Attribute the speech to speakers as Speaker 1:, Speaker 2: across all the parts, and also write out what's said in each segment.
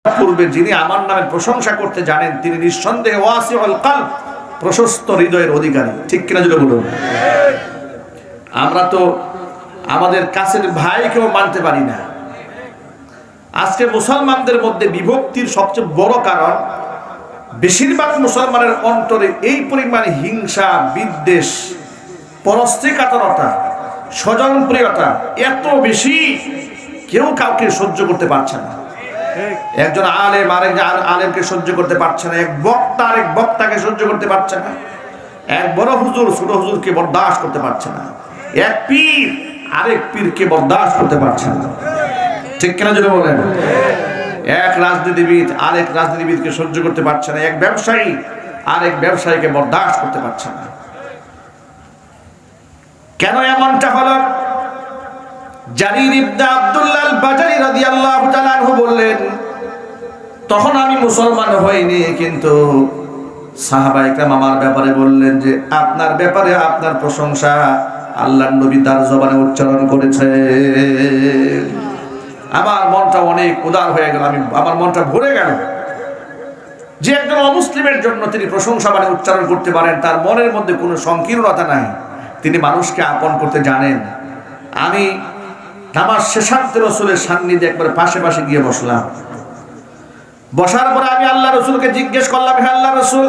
Speaker 1: পূর্বে যিনি আমার নামে প্রশংসা করতে জানেন তিনি নিঃসন্দেহে ওয়াসিউল কলব, প্রশস্ত হৃদয়ের অধিকারী। ঠিক কিনা যদি বলুন? আমরা তো আমাদের কাছের ভাইকেও মানতে পারি না। আজকে মুসলমানদের মধ্যে বিভক্তির সবচেয়ে বড় কারণ, বেশিরভাগ মুসলমানের অন্তরে এই পরিমাণ হিংসা, বিদ্বেষ, পরস্ত্রীকাতরতা, স্বজনপ্রিয়তা এত বেশি, কেউ কাউকে সহ্য করতে পারছে না। একজন আলেম আরেকজন আলেমকে সহ্য করতে পারছে না, এক বক্তা আরেক বক্তাকে সহ্য করতে পারছে না, এক বড় হুজুর ছোট হুজুরকে বরদাস্ত করতে পারছে না, এক পীর আরেক পীরকে বরদাস্ত করতে পারছে না। ঠিক কিনা যদি বলেন? এক রাজনীতিবিদ আরেক রাজনীতিবিদকে সহ্য করতে পারছে না, এক ব্যবসায়ী আরেক ব্যবসায়ীকে বরদাস্ত করতে পারছে না। কেন এমনটা হলো? জারির ইবনে আব্দুল্লাহ আল-বাজালি রাদিয়াল্লাহু তাআলা আনহু বললেন, তখন আমি মুসলমান হইনি, কিন্তু সাহাবায়ে কেরাম আমার ব্যাপারে বললেন যে আপনার ব্যাপারে আপনার প্রশংসা আল্লাহর নবী তার জবানে উচ্চারণ করেছে। আমার মনটা অনেক উদার হয়ে গেল, আমার মনটা ভরে গেল যে একজন অমুসলিমের জন্য তিনি প্রশংসা মানে উচ্চারণ করতে পারেন, তার মনের মধ্যে কোনো সংকীর্ণতা নাই, তিনি মানুষকে আপন করতে জানেন। আমি নামাজ শেষান্তে রাসূলের সান্নিধ্যে একবার পাশে পাশে গিয়ে বসলাম। বসার পরে আমি আল্লাহ রাসূলকে জিজ্ঞেস করলাম, হে আল্লাহ রাসূল,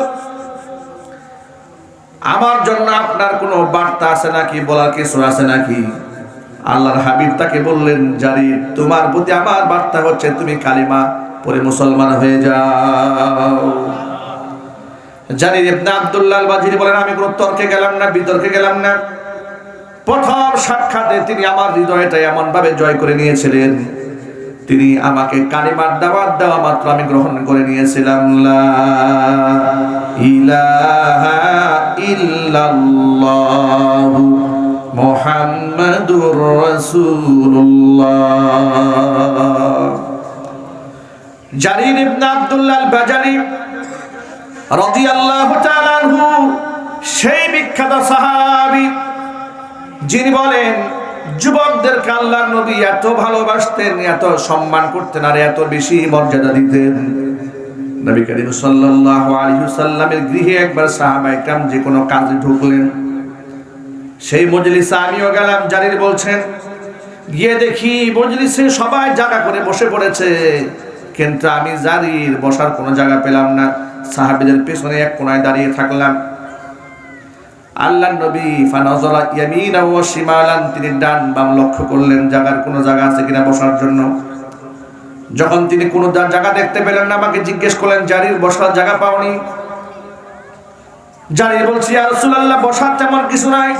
Speaker 1: আমার জন্য আপনার কোনো বার্তা আছে নাকি, বলার কিছু আছে নাকি? আল্লাহর হাবিব তাকে বললেন, জারির, তোমার প্রতি আমার বার্তা হচ্ছে তুমি কালিমা পড়ে মুসলমান হয়ে যাও। জারির ইবনে আব্দুল্লাহ আল-বাজালি বলেন, আমি কোনো তর্কে গেলাম না, বিতর্কে গেলাম না। প্রথম সাক্ষাতে তিনি আমার হৃদয়টা এমন ভাবে জয় করে নিয়েছিলেন, তিনি আমাকে কালিমার দাওয়াত দেওয়া মাত্র আমি গ্রহণ করে নিয়েছিলাম। লা ইলাহা ইল্লাল্লাহু মুহাম্মাদুর রাসূলুল্লাহ। জারির ইবনে আব্দুল্লাহ আল-বাজালি রাদিয়াল্লাহু তাআলা আনহু সেই বিখ্যাত সাহাবী যিনি বলেন যুবকদেরকে আল্লাহর নবী এত ভালোবাসতেন, এত সম্মান করতেন, আর এত বেশি মর্যাদা দিতেন। নবী করিম সাল্লাল্লাহু আলাইহি ওয়াসাল্লামের গৃহে একবার সাহাবায়ে কেরাম যে কোনো কাজে ঢুকলেন, সেই মজলিসে আমিও গেলাম। জারির বলছেন, গিয়ে দেখি মজলিসে সবাই জায়গা করে বসে পড়েছে, কিন্তু আমি জারির বসার কোনো জায়গা পেলাম না। সাহাবীদের পেছনে এক কোণায় দাঁড়িয়ে থাকলাম। আল্লাহর নবী ফানাজারা ইয়ামিনা ওয়া শিমালান, তিনি ডান বাম লক্ষ্য করলেন জায়গার কোনো জায়গা আছে কিনা বসার জন্য। যখন তিনি কোনো জায়গা দেখতে পেলেন না, আমাকে জিজ্ঞেস করলেন, জারির বসার জায়গা পাওনি? জারির বলছি, ইয়া রাসূলুল্লাহ, বসার তেমন কিছু নাই।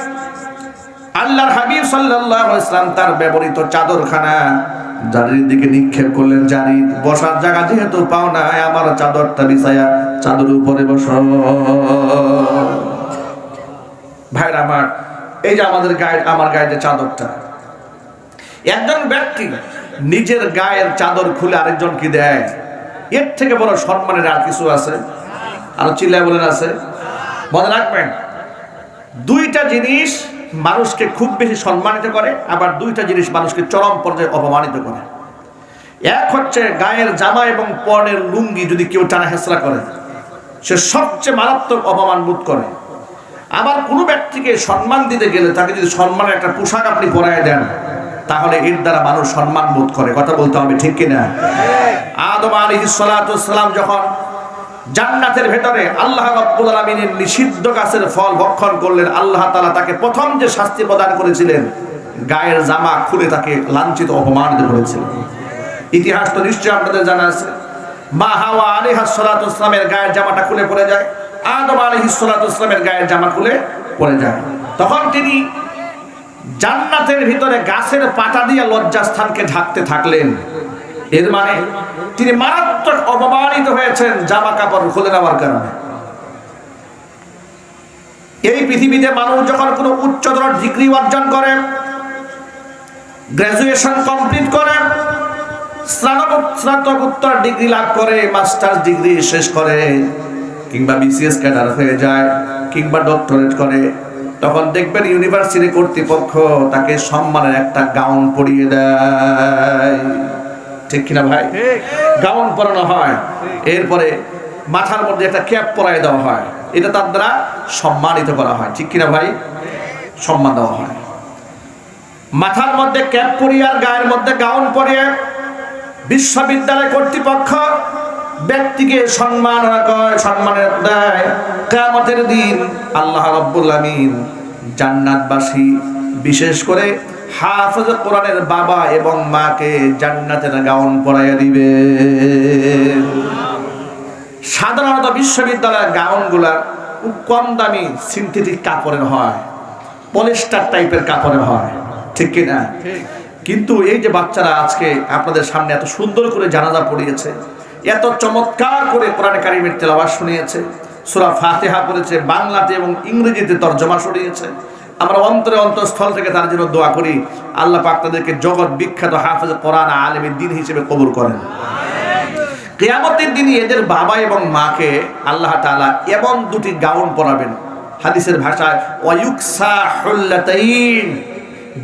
Speaker 1: আল্লাহর হাবিব সাল্লাল্লাহু আলাইহি ওয়াসাল্লাম তার ব্যবহৃত চাদরখানা জারির দিকে নিক্ষেপ করলেন। জারি, বসার জায়গা যেহেতু পাও না, আমার চাদরটা বিছায়া চাদরের উপরে বসো। ভাইরা আমার, এই যে আমাদের গায়ে, আমার গায়ে যে চাদরটা, একজন ব্যক্তি নিজের গায়ের চাদর খুলে আরেকজনকে দেয়, এর থেকে বড় সম্মানের আর কিছু আছে? আরো চিল্লায় বলেন আছে? মনে রাখবেন, দুইটা জিনিস মানুষকে খুব বেশি সম্মানিত করে, আবার দুইটা জিনিস মানুষকে চরম পর্যায়ে অপমানিত করে। এক হচ্ছে গায়ের জামা এবং পরনের লুঙ্গি যদি কেউ টানা হেঁচড়া করে, সে সবচেয়ে মারাত্মক অপমান বোধ করে। আবার কোনো ব্যক্তিকে সম্মান দিতে গেলে তাকে যদি সম্মানের একটা পোশাক আপনি পরায় দেন, তাহলে এর দ্বারা মানুষ সম্মান বোধ করে। কথা বলতে হবে, ঠিক কিনা? আদম আলাইহিস সালাতু ওয়াস সালাম যখন জান্নাতের ভেতরে আল্লাহ রাব্বুল আলামিনের নিষিদ্ধ গাছের ফল ভক্ষণ করলেন, আল্লাহ তাআলা তাকে প্রথম যে শাস্তি প্রদান করেছিলেন, গায়ের জামা খুলে তাকে লাঞ্ছিত অপমানিত করেছিলেন। ইতিহাস তো নিশ্চয়ই আপনাদের জানা আছে। মা হাওয়া আলাইহিস সালাতু ওয়াস সালামের গায়ের জামাটা খুলে পড়ে যায়, আদম আলাইহিস সালাতু ওয়াস সালামের গায়ের জামা খুলে পড়ে যায়। তখন তিনি জান্নাতের ভিতরে গাছের পাতা দিয়ে লজ্জাস্থানকে ঢাকতে থাকলেন। এর মানে তিনি মারাত্মক অপমানিত হয়েছেন জামা কাপড় খুলে নেওয়ার কারণে। এই পৃথিবীতে মানুষ যখন কোনো উচ্চতর ডিগ্রি অর্জন করে, গ্রাজুয়েশন কমপ্লিট করে, স্নাতকোত্তর ডিগ্রি লাভ করে, মাস্টার্স ডিগ্রি শেষ করে, কিংবা বিসিএস ক্যাডার হয়ে যায়, কিংবা ডক্টরেট করে, তখন দেখবেন ইউনিভার্সিটি কর্তৃপক্ষ তাকে সম্মানের একটা গাউন পরিয়ে দেয়। ঠিক কিনা ভাই? গাউন পরানো হয়, এরপরে মাথার মধ্যে একটা ক্যাপ পরায় দেওয়া হয়, এটা তার দ্বারা সম্মানিত করা হয়। ঠিক কিনা ভাই? সম্মান দেওয়া হয়। মাথার মধ্যে ক্যাপ পরিয়ে আর গায়ের মধ্যে গাউন পরিয়ে বিশ্ববিদ্যালয় কর্তৃপক্ষ ব্যক্তিকে সম্মানের দেয়। কিয়ামতের দিন আল্লাহ রাব্বুল আমিন জান্নাতবাসী, বিশেষ করে হাফেজ কোরআনের বাবা এবং মাকে জান্নাতের গাউন পরাইয়া দিবে। সাধারণত বিশ্ববিদ্যালয়ের গাউনগুলা খুব কম দামি সিনথেটিক কাপড়ের হয়, পলিস্টার টাইপের কাপড়ের হয়, ঠিক কিনা? কিন্তু এই যে বাচ্চারা আজকে আপনাদের সামনে এত সুন্দর করে জানাজা পড়িয়েছে, এত চমৎকার করে কোরআন কারীমের তেলাওয়াত শুনিয়েছে, সূরা ফাতিহা পড়েছে, বাংলাতে এবং ইংরেজিতে তরজমা শুনিয়েছে, আমরা অন্তরে অন্তঃস্থল থেকে তার জন্য দোয়া করি আল্লাহ পাক তাদেরকে জগৎ বিখ্যাত হাফেজ কোরআন আলেমের দ্বীন হিসেবে কবুল করেন। কিয়ামতের দিনে এদের বাবা এবং মাকে আল্লাহ তাআলা এমন দুটি গাউন পরাবেন, হাদিসের ভাষায় ওয়ায়ুকসা হুল্লাতাইন,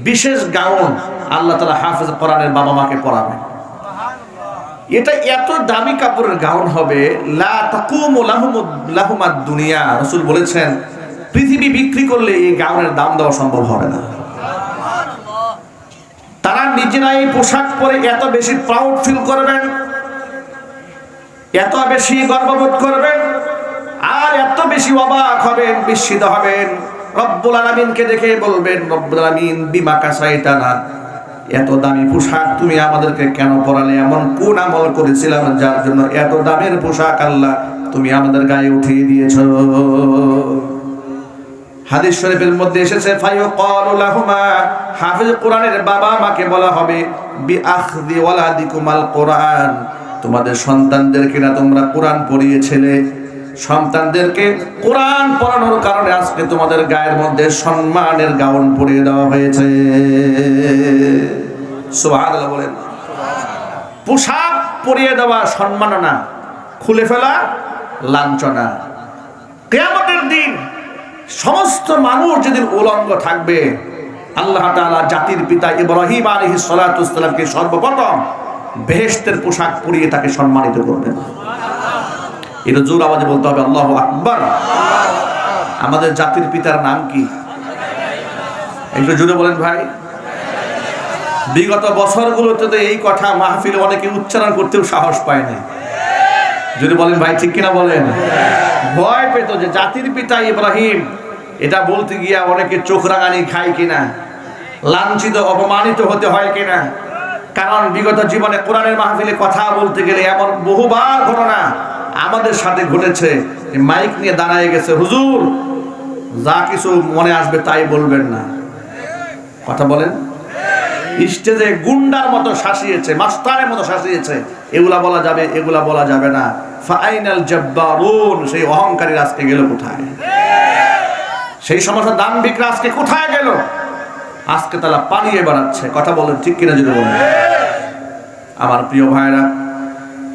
Speaker 1: বিশেষ গাউন আল্লাহ তাআলা হাফেজ কোরআনের বাবা মাকে পরাবেন। এটা এত দামি কাপড়ের গাউন হবে, লা তাকুমু লাহুমাদ দুনিয়া। রাসূল বলেছেন পৃথিবী বিক্রি করলে এই গাউনের দাম দেওয়া সম্ভব হবে না। তারা নিজেরাই পোশাক পরে এত বেশি প্রাউড ফিল করবেন, এত বেশি গর্ববোধ করবেন, আর এত বেশি অবাক হবেন, বিস্মিত হবেন, রব্বুল আলামিনকে দেখে বলবেন, রব্বুল আলামিন বিমা কাসাইতানা, এত দামি পোশাক তুমি আমাদেরকে কেন পরালে? এমন কোন আমল করেছিলাম যার জন্য এত দামের পোশাক আল্লাহ তুমি আমাদের গায়ে উঠিয়ে দিয়েছো? হাদিস শরীফের মধ্যে এসেছে ফায়ুকালু লাহুমা, হাফেজ কোরআনের বাবা মাকে বলা হবে বিআখযি ওয়ালাদিকুমাল কোরআন, তোমাদের সন্তানদেরকে না তোমরা কোরআন পড়িয়েছিলে, সন্তানদেরকে কোরআন পড়ানোর কারণে আজকে তোমাদের গায়ের মধ্যে সম্মানের গাউন পরিয়ে দেওয়া হয়েছে। সুবহানাল্লাহ বলেন। পোশাক পরিয়ে দেওয়া সম্মাননা, খুলে ফেলা লাঞ্ছনা। কিয়ামতের দিন সমস্ত মানুষ যেদিন উলঙ্গ থাকবে, আল্লাহ তাআলা জাতির পিতা ইব্রাহিম আলাইহিস সালাতু ওয়াস সালামকে সর্বপ্রথম বেহেশতের পোশাক পরিয়ে তাকে সম্মানিত করবেন। এটা জোর আওয়াজে বলতে হবে আল্লাহু আকবার। আমাদের জাতির পিতার নাম কি? একটু জোরে বলেন ভাই। বিগত বছরগুলোতে তো এই কথা মাহফিলে অনেকে উচ্চারণ করতেও সাহস পায় না। যদি বলেন ভাই, ঠিক কিনা বলেন? ভয় পেত যে জাতির পিতা ইব্রাহিম, এটা বলতে গিয়া অনেকে চোখ রাঙানি খায় কিনা, লাঞ্ছিত অপমানিত হতে হয় কিনা। কারণ বিগত জীবনে কোরআনের মাহফিলে কথা বলতে গেলে এমন বহুবার ঘটনা আমাদের সাথে ঘটেছে, মাইক নিয়ে দাঁড়ায় গেছে, হুজুর যা কিছু মনে আসবে তাই বলবেন না। কথা বলেন। স্টেজে গুন্ডার মতো শাসিয়েছে, মাস্তানের মতো শাসিয়েছে, এগুলা বলা যাবে, এগুলা বলা যাবে না। ফাইনাল জব্বারুন, সেই অহংকারী আজকে গেল কোথায়? সেই সমস্ত দাম্ভিকরা আজকে কোথায় গেল? আজকে তারা পালিয়ে বেড়াচ্ছে। কথা বলেন, ঠিক কিনা যদি বলেন। আমার প্রিয় ভাইরা,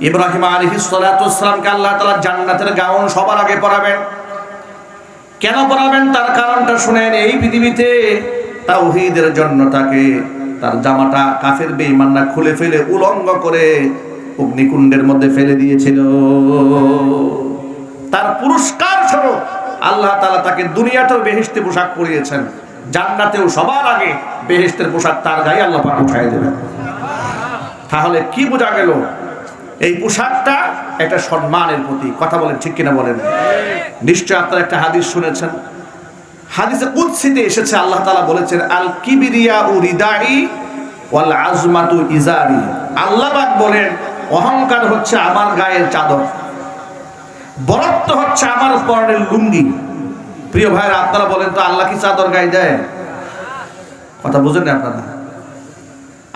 Speaker 1: ইব্রাহিম আলাইহিস সালাতু ওয়াস সালামকে আল্লাহ তাআলা জান্নাতের গাউন সবার আগে পরাবেন। কেন পরাবেন তার কারণটা শুনেন। এই পৃথিবীতে তাওহীদের জন্য তাকে তার জামাটা কাফের বেঈমানরা খুলে ফেলে উলঙ্গ করে অগ্নিকুণ্ডের মধ্যে ফেলে দিয়েছিল। তার পুরস্কার স্বরূপ আল্লাহ তাআলা তাকে দুনিয়াতেও বেহেশতি পোশাক পরিয়েছেন, জান্নাতেও সবার আগে বেহেশতের পোশাক তার গায়ে আল্লাহ পাক উঠায় দেবেন। তাহলে কি বোঝা গেল? এই পোশাকটা একটা সম্মানের প্রতীক। কথা বলেন, ঠিক কিনা বলেন? নিশ্চয় আপনারা একটা হাদিস শুনেছেন। হাদিসে কুদসিতে এসেছে, আল্লাহ তাআলা বলেছেন আল কিবরিয়াউ রিদাই ওয়াল আজমাতু ইজারি। আল্লাহ পাক বলেন অহংকার হচ্ছে আমার গায়ের চাদর, বরত্ব হচ্ছে আমার পরনের লুঙ্গি। প্রিয় ভাইরা, আপনারা বলেন তো আল্লাহ কি চাদর গায়ে দেয়? কথা বুঝেন না আপনারা?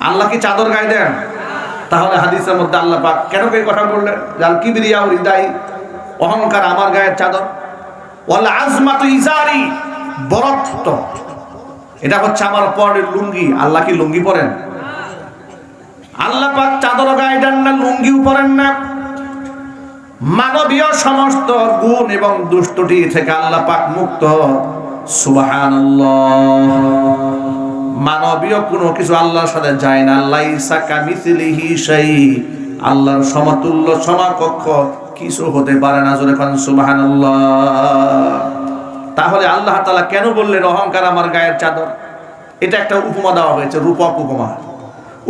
Speaker 1: আল্লাহ কি চাদর গায়ে দেন? তাহলে হাদিসের মধ্যে আল্লাহ পাক কেন এই কথা বললেন? আল কিবরিয়াউ রিদাই, অহংকার আমার গায়ের চাদর, ওয়াল আজমাতু ইজারি, বরত্ব এটা হচ্ছে আমার পরনের লুঙ্গি। আল্লাহ কি লুঙ্গি পরেন? আল্লাহ পাক চাদর গায়ে দেন না, লুঙ্গিও পরেন না। মানবীয় সমস্ত গুণ এবং দুষ্টটি থেকে আল্লাহ পাক মুক্ত। সুবহানাল্লাহ। মানবীয় কোনো কিছু আল্লাহর সাথে যায় না। লাইসা কামিসলিহি শাই, আল্লাহর সমতুল্য সমকক্ষ কিছু হতে পারে না। জোরে কোন সুবহানাল্লাহ। তাহলে আল্লাহ তাআলা কেন বললেন অহংকার আমার গায়ের চাদর? এটা একটা উপমা দেওয়া হয়েছে, রূপক উপমা।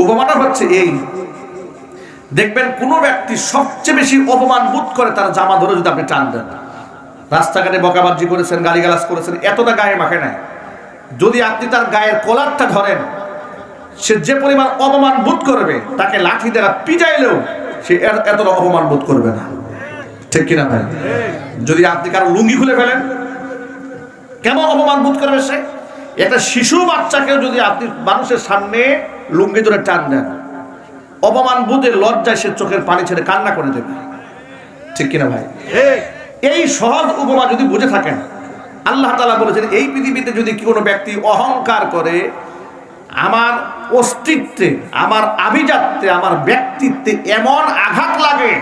Speaker 1: উপমাটা হচ্ছে এই, দেখবেন কোন ব্যক্তি সবচেয়ে বেশি অপমান বোধ করে তার জামা ধরে যদি আপনি টান দেন, রাস্তাঘাটে বকাবাজি করেছেন, গালিগালাজ করেছেন, এতটা গায়ে মাখে নাই, যদি আপনি তার গায়ের কলারটা ধরেন, সে যে পরিমাণ অপমান বোধ করবে, তাকে লাঠি দ্বারা পিটাইলেও সে এতটা অপমান বোধ করবে না। ঠিক কিনা ভাই? যদি আপনি কারো লুঙ্গি খুলে ফেলেন, কেমন অপমান বোধ করবে সে? একটা শিশু বাচ্চাকেও যদি আপনি মানুষের সামনে লুঙ্গি ধরে টান দেন, অপমান বোধে লজ্জায় সে চোখের পানি ছেড়ে কান্না করে দেবে। ঠিক কিনা ভাই? এই সহজ উপমা যদি বুঝে থাকেন, আল্লাহ তাআলা বলেছেন এই পৃথিবীতে যদি কোনো ব্যক্তি অহংকার করে, আমার অস্তিত্বে, আমার আভিজাত্যে, আমার ব্যক্তিত্বে এমন আঘাত লাগে,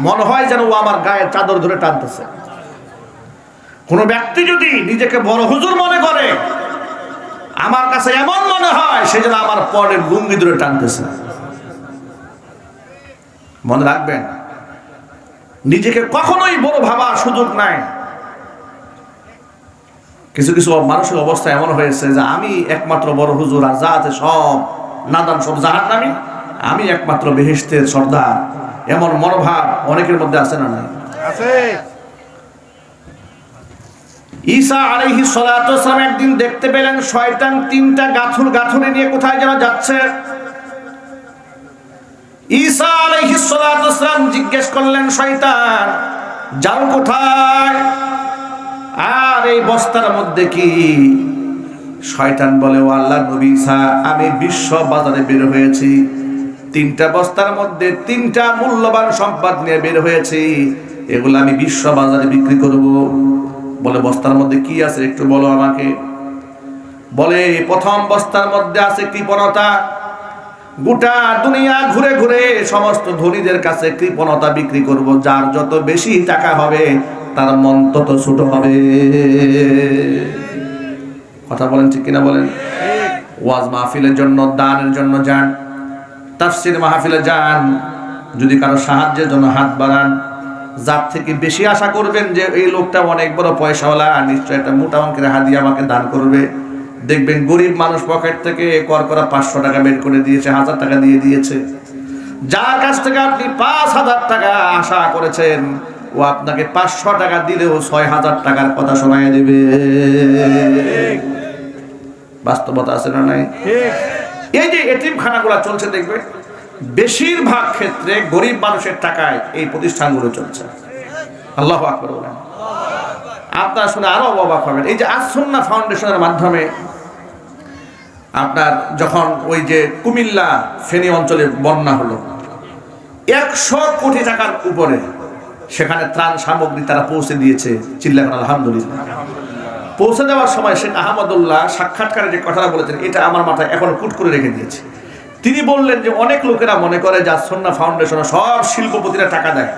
Speaker 1: মনে হয় যেন ও আমার গায়ের চাদর ধরে টানতেছে। কোনো ব্যক্তি যদি নিজেকে বড় হুজুর মনে করে, আমার কাছে এমন মনে হয় সে যেন আমার পরের লুঙ্গি ধরে টানতেছে। মনে রাখবেন, নিজেকে কখনোই বড় ভাবার সুযোগ নাই। কিছু কিছু মানুষের অবস্থা এমন হয়েছে যে আমি একমাত্র বড় হুজুর, আর যা আছে সব নাদান, সব জাহান্নামী, আমি একমাত্র বেহেশতের সর্দার। এমন মনোভাব অনেকের মধ্যে আছে না? নাই? আছে। ঈসা আলাইহিস সালাতু ওয়াস সালাম একদিন দেখতে পেলেন শয়তান তিনটা গাথুনি নিয়ে কোথায় যেন যাচ্ছে। ঈসা আলাইহিস সালাতু ওয়াস সালাম জিজ্ঞেস করলেন, শয়তান যাও কোথায়? আর এই বস্তার মধ্যে কি? শয়তান বলে, ও আল্লাহর নবী ঈসা, আমি বিশ্ব বাজারে বের হয়েছি, তিনটা বস্তার মধ্যে তিনটা মূল্যবান সম্পদ নিয়ে বের হয়েছি, এগুলো আমি বিশ্ব বাজারে বিক্রি করব। বলে, বস্তার মধ্যে কি আছে একটু বলো আমাকে। বলে, প্রথম বস্তার মধ্যে আছে কৃপণতা। গোটা দুনিয়া ঘুরে ঘুরে সমস্ত ধনীদের কাছে কৃপণতা বিক্রি করব, যার যত বেশি টাকা হবে তার মন তত ছোট হবে। কথা বলেন ঠিক কিনা বলেন? ওয়াজ মাহফিলের জন্য, দানের জন্য যান, তাফসীর মাহফিলে যান, যদি কারো সাহায্যের জন্য হাত বাড়ান, যার থেকে বেশি আশা করবেন যে এই লোকটা অনেক বড় পয়সাওয়ালা, নিশ্চয় একটা মোটা অঙ্কের হাদিয়া আমাকে দান করবে, দেখবেন গরিব মানুষ পকেট থেকে করকরা 500 টাকা বের করে দিয়েছে, 1000 টাকা দিয়ে দিয়েছে। যার কাছ থেকে আপনি 5000 টাকা আশা করেছেন, ও আপনাকে 500 টাকা দিলেও 6000 টাকার কথা শোনায় দেবে। বাস্তবতা আছে না? নাই? এই যে এতিমখানাগুলো চলছে, দেখবে বেশিরভাগ ক্ষেত্রে গরিব মানুষের টাকায় এই প্রতিষ্ঠানগুলো চলছে। আল্লাহু আকবার বলেন। আপনারা শুনে আরো অবাক হবেন, এই যে আস-সুন্নাহ ফাউন্ডেশনের মাধ্যমে আপনার যখন ওই যে কুমিল্লা ফেনী অঞ্চলে বন্যা হলো, 100 কোটি টাকার উপরে সেখানে ত্রাণ সামগ্রী তারা পৌঁছে দিয়েছে। চিল্লাবেন আলহামদুলিল্লাহ। পৌঁছে দেওয়ার সময় শেখ আহমদুল্লাহ সাক্ষাৎকারে যে কথাটা বলেছেন, এটা আমার মাথায় এখনো কুট করে রেখে দিয়েছে। তিনি বললেন যে অনেক লোকেরা মনে করে যে আস-সুন্নাহ ফাউন্ডেশনে সব শিল্পপতিরা টাকা দেয়,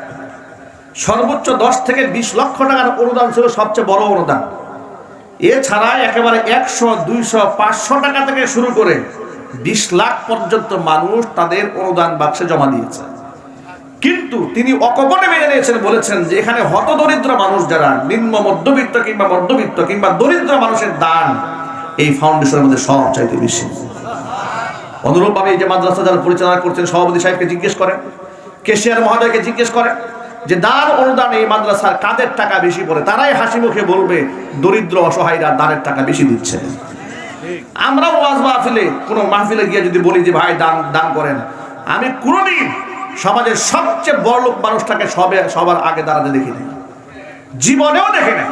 Speaker 1: সর্বোচ্চ 10 থেকে 20 লক্ষ টাকার অনুদান ছিল সবচেয়ে বড় অনুদান। এছাড়া একেবারে 100, 200, 500 টাকা থেকে শুরু করে 20 লাখ পর্যন্ত মানুষ তাদের অনুদান বাক্সে জমা দিয়েছে। কিন্তু তিনি অকপটে মেনে নিয়েছেন, বলেছেন যে এখানে হতদরিদ্র মানুষ যারা, নিম্ন মধ্যবিত্ত কিংবা মধ্যবিত্ত কিংবা দরিদ্র মানুষের দান এই ফাউন্ডেশনের মধ্যে সবচাইতে বেশি। অনুরূপভাবে এই যে মাদ্রাসা যারা পরিচালনা করছেন, সভাপতি সাহেবকে জিজ্ঞেস করেন, কেশিয়ার মহোদয়কে জিজ্ঞেস করেন যে দান অনুদান এই মাদ্রাসার কাদের টাকা বেশি পড়ে, তারাই হাসি মুখে বলবে দরিদ্র অসহায়রা দানের টাকা বেশি দিচ্ছে। আমরা ওয়াজ মাহফিলে, কোনো মাহফিলে গিয়ে যদি বলি যে ভাই দান করেন, আমি কোনোদিন সমাজের সবচেয়ে বড় লোক মানুষটাকে সবার আগে দাঁড়াতে দেখি না, জীবনেও দেখে না।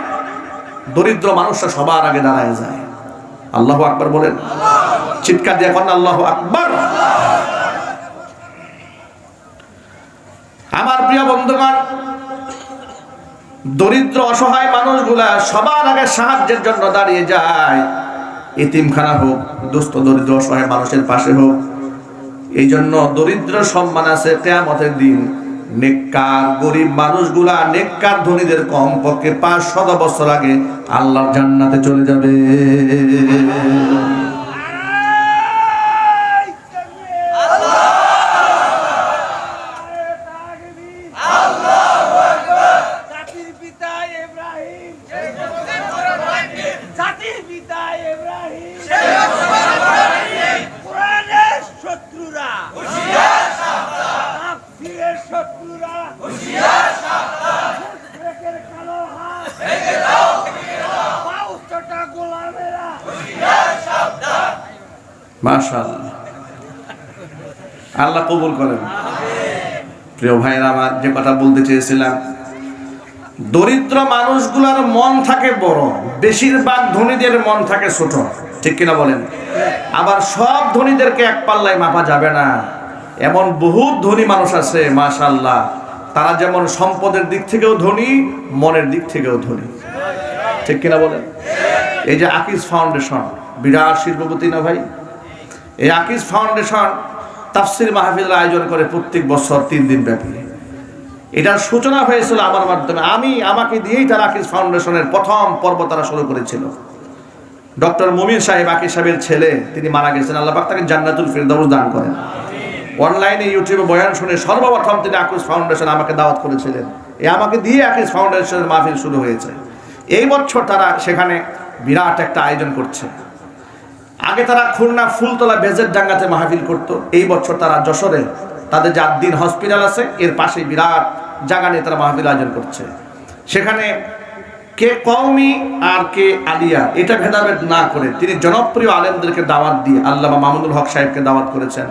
Speaker 1: দরিদ্র মানুষরা সবার আগে দাঁড়ায় যায়। আল্লাহু আকবার বলেন, চিৎকার দিয়ে এখন আল্লাহু আকবার। আমার প্রিয় বন্ধুগণ, দরিদ্র অসহায় মানুষগুলা সবার আগে সাহায্যের জন্য দাঁড়িয়ে যায়। এতিমখানা হোক, দুস্থ দরিদ্র অসহায় মানুষের পাশে হোক। এই জন্য দরিদ্র সম্মান আছে কিয়ামতের দিন। নেককার গরিব মানুষগুলা নেককার ধনীদের কমপক্ষে 500 বছর আগে আল্লাহর জান্নাতে চলে যাবে। মাশাআল্লাহ, আল্লাহ কবুল করেন। প্রিয় ভাইরা আমার, যে কথা বলতে চেয়েছিলাম, দরিদ্র মানুষগুলোর মন থাকে বড়, বেশিরভাগ ধনীদের মন থাকে ছোট, ঠিক কিনা বলেন? আবার সব ধনীদেরকে এক পাল্লায় মাপা যাবে না। এমন বহুত ধনী মানুষ আছে মাশাআল্লাহ, তারা যেমন সম্পদের দিক থেকেও ধনী, মনের দিক থেকেও ধনী, ঠিক কিনা বলেন? এই যে আকিজ ফাউন্ডেশন বিরাট শিল্পপতি না ভাই, এই আকিজ ফাউন্ডেশন তাফসির মাহফিলের আয়োজন করে প্রত্যেক বছর 3 দিন ব্যাপী। এটার সূচনা হয়েছিল আমার মাধ্যমে, আমাকে দিয়েই তারা আকিজ ফাউন্ডেশনের প্রথম পর্ব তারা শুরু করেছিল। ডক্টর মুমিন সাহেব, আকিজ সাহেবের ছেলে, তিনি মারা গেছেন, আল্লাহ পাক তাকে জান্নাতুল ফিরদাউস দান করেন। অনলাইনে ইউটিউবে বয়ান শুনে সর্বপ্রথম তিনি আকিজ ফাউন্ডেশন আমাকে দাওয়াত করেছিলেন, আমাকে দিয়ে আকিজ ফাউন্ডেশনের মাহফিল শুরু হয়েছে। এই বছর তারা সেখানে বিরাট একটা আয়োজন করছে। আগে তারা খুলনা ফুলতলা বেজের ডাঙ্গাতে মাহফিল করতো, এই বছর তারা যশোরে তাদের যে আদ্দিন হসপিটাল আছে এর পাশে বিরাট জায়গা নিয়ে তারা মাহফিল আয়োজন করছে। সেখানে কে কওমি আর কে আলিয়া এটা ভেদাভেদ না করে তিনি জনপ্রিয় আলেমদেরকে দাওয়াত দিয়ে, আল্লামা মামুনুল হক সাহেবকে দাওয়াত করেছেন,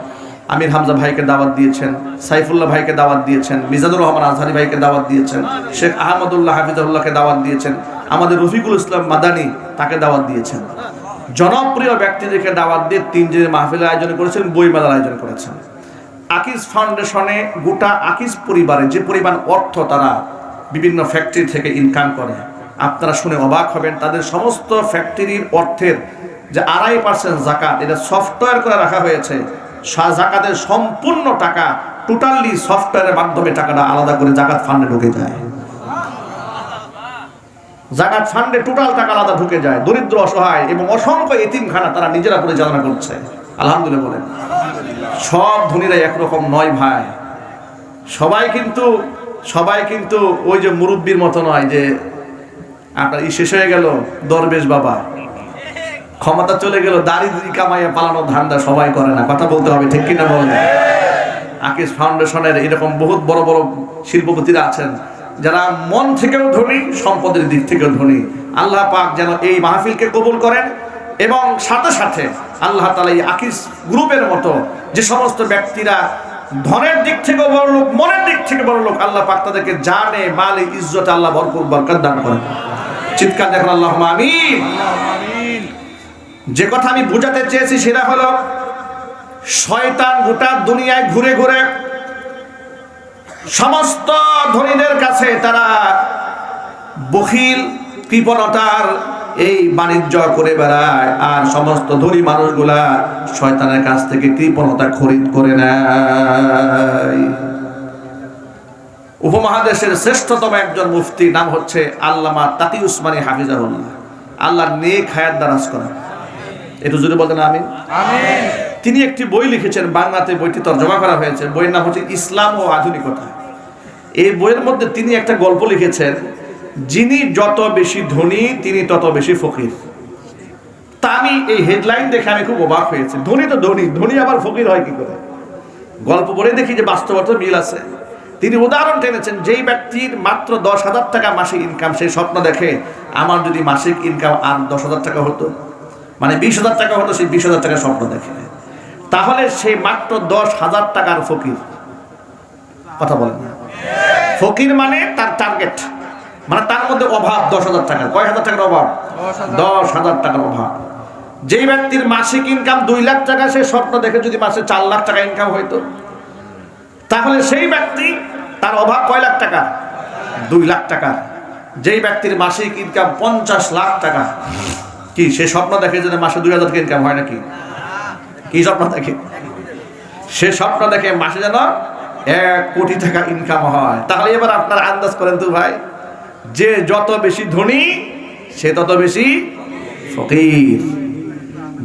Speaker 1: আমির হামজা ভাইকে দাওয়াত দিয়েছেন, সাইফুল্লাহ ভাইকে দাওয়াত দিয়েছেন, মিজানুর রহমান আজহারি ভাইকে দাওয়াত দিয়েছেন, শেখ আহমদুল্লাহ হাফিজাহুল্লাহকে দাওয়াত দিয়েছেন, আমাদের রফিকুল ইসলাম মাদানী তাকে দাওয়াত দিয়েছেন। জনপ্রিয় ব্যক্তিদেরকে দাওয়াত দিয়ে 3 দিনের মাহফিলের আয়োজন করেছেন, বইমেলার আয়োজন করেছেন। আকিজ ফাউন্ডেশনে গোটা আকিজ পরিবারে যে পরিমাণ অর্থ তারা বিভিন্ন ফ্যাক্টরি থেকে ইনকাম করে, আপনারা শুনে অবাক হবেন। তাদের সমস্ত ফ্যাক্টরির অর্থের যে 2.5% জাকাত, এটা সফটওয়্যার করে রাখা হয়েছে। জাকাতের সম্পূর্ণ টাকা টোটালি সফটওয়্যারের মাধ্যমে টাকাটা আলাদা করে জাকাত ফান্ডে ঢুকে যায়। জাকাত ফান্ডে টোটাল টাকা আলাদা ঢুকে যায়। দরিদ্র, অসহায় এবং অসংখ্য এতিমখানা তারা নিজেরা পরিচালনা করছে। আলহামদুলিল্লাহ বলেন। সব ধনীরা একরকম নয় ভাই, সবাই কিন্তু ওই যে মুরব্বীর মতো নয় যে আপনার শেষ হয়ে গেল দরবেশ বাবা, ক্ষমতা চলে গেল, দাড়ি কামাইয়া পালানো ধান্দা সবাই করে না, কথা বলতে হবে, ঠিক কিনা বলেন? আকিজ ফাউন্ডেশনের এরকম বহুত বড় বড় শিল্পপতিরা আছেন যারা মন থেকেও ধনী, সম্পদের দিক থেকেও ধনী। আল্লাহ পাক যেন এই মাহফিলকে কবুল করেন এবং সাথে সাথে আল্লাহ তাআলা এই আকিজ গ্রুপের মতো যে সমস্ত ব্যক্তিরা ধনের দিক থেকে বড় লোক, মনের দিক থেকে বড় লোক, আল্লাহ পাক তাদেরকে জানে মালে ইজ্জতে আল্লাহ ভরপুর বরকত দান করেন। চিৎকার দেখুন আল্লাহুম্মা আমিন। যে কথা আমি বোঝাতে চেয়েছি সেটা হলো, শয়তান গোটা দুনিয়ায় ঘুরে ঘুরে সমস্ত ধনীদের কাছে তারা বখিল, কৃপণতার এই বাণিজ্য করে বেড়ায়, আর সমস্ত ধনী মানুষগুলা শয়তানের কাছ থেকে কৃপণতা খরিদ করে নেয়। উপমহাদেশের শ্রেষ্ঠতম একজন মুফতি, নাম হচ্ছে আল্লামা তাকি উসমানী হাফিজাহুল্লাহ, আল্লাহ নেক হায়াত দারাজ করেন। একটু জোরে বলতেন আমিন। তিনি একটি বই লিখেছেন, বাংলাতে বইটি তরজমা করা হয়েছে। বইয়ের নাম হচ্ছে ইসলাম ও আধুনিকতা। এই বইয়ের মধ্যে তিনি একটা গল্প লিখেছেন, যিনি যত বেশি ধনী তিনি তত বেশি ফকির। তা আমি এই হেডলাইন দেখে আমি খুব অবাক হয়েছি। ধনী তো ধনী, ধনী আবার ফকির হয় কি করে? গল্প পড়ে দেখি যে বাস্তবতা মিল আছে। তিনি উদাহরণ টেনেছেন, যেই ব্যক্তির মাত্র 10,000 টাকা মাসিক ইনকাম, সেই স্বপ্ন দেখে আমার যদি মাসিক ইনকাম আর 10,000 টাকা হতো, মানে 20,000 টাকা হতো, সেই 20,000 টাকা স্বপ্ন দেখে, তাহলে সেই মাত্র 10,000 টাকার ফকির। কথা বলেন না? ফকির মানে তার টার্গেট, মানে তার মধ্যে অভাব 10,000 টাকা। কয় হাজার টাকার অভাব? 10,000 টাকার অভাব। যেই ব্যক্তির মাসিক ইনকাম 2 লাখ টাকা, সে স্বপ্ন দেখে যদি মাসে 4 লাখ টাকা ইনকাম হইতো, তাহলে সেই ব্যক্তি তার অভাব কয় লাখ টাকা? 2 লাখ টাকা। যেই ব্যক্তির মাসিক ইনকাম 50 লাখ টাকা, কি সে স্বপ্ন দেখে যে মাসে 2,000 টাকা ইনকাম হয় নাকি? কি স্বপ্ন দেখে? সে স্বপ্ন দেখে মাসে যেন 1 কোটি টাকা ইনকাম হয়। তাহলে এবার আপনার আন্দাজ করেন তো ভাই, যে যত বেশি ধনী সে তত বেশি ফকির।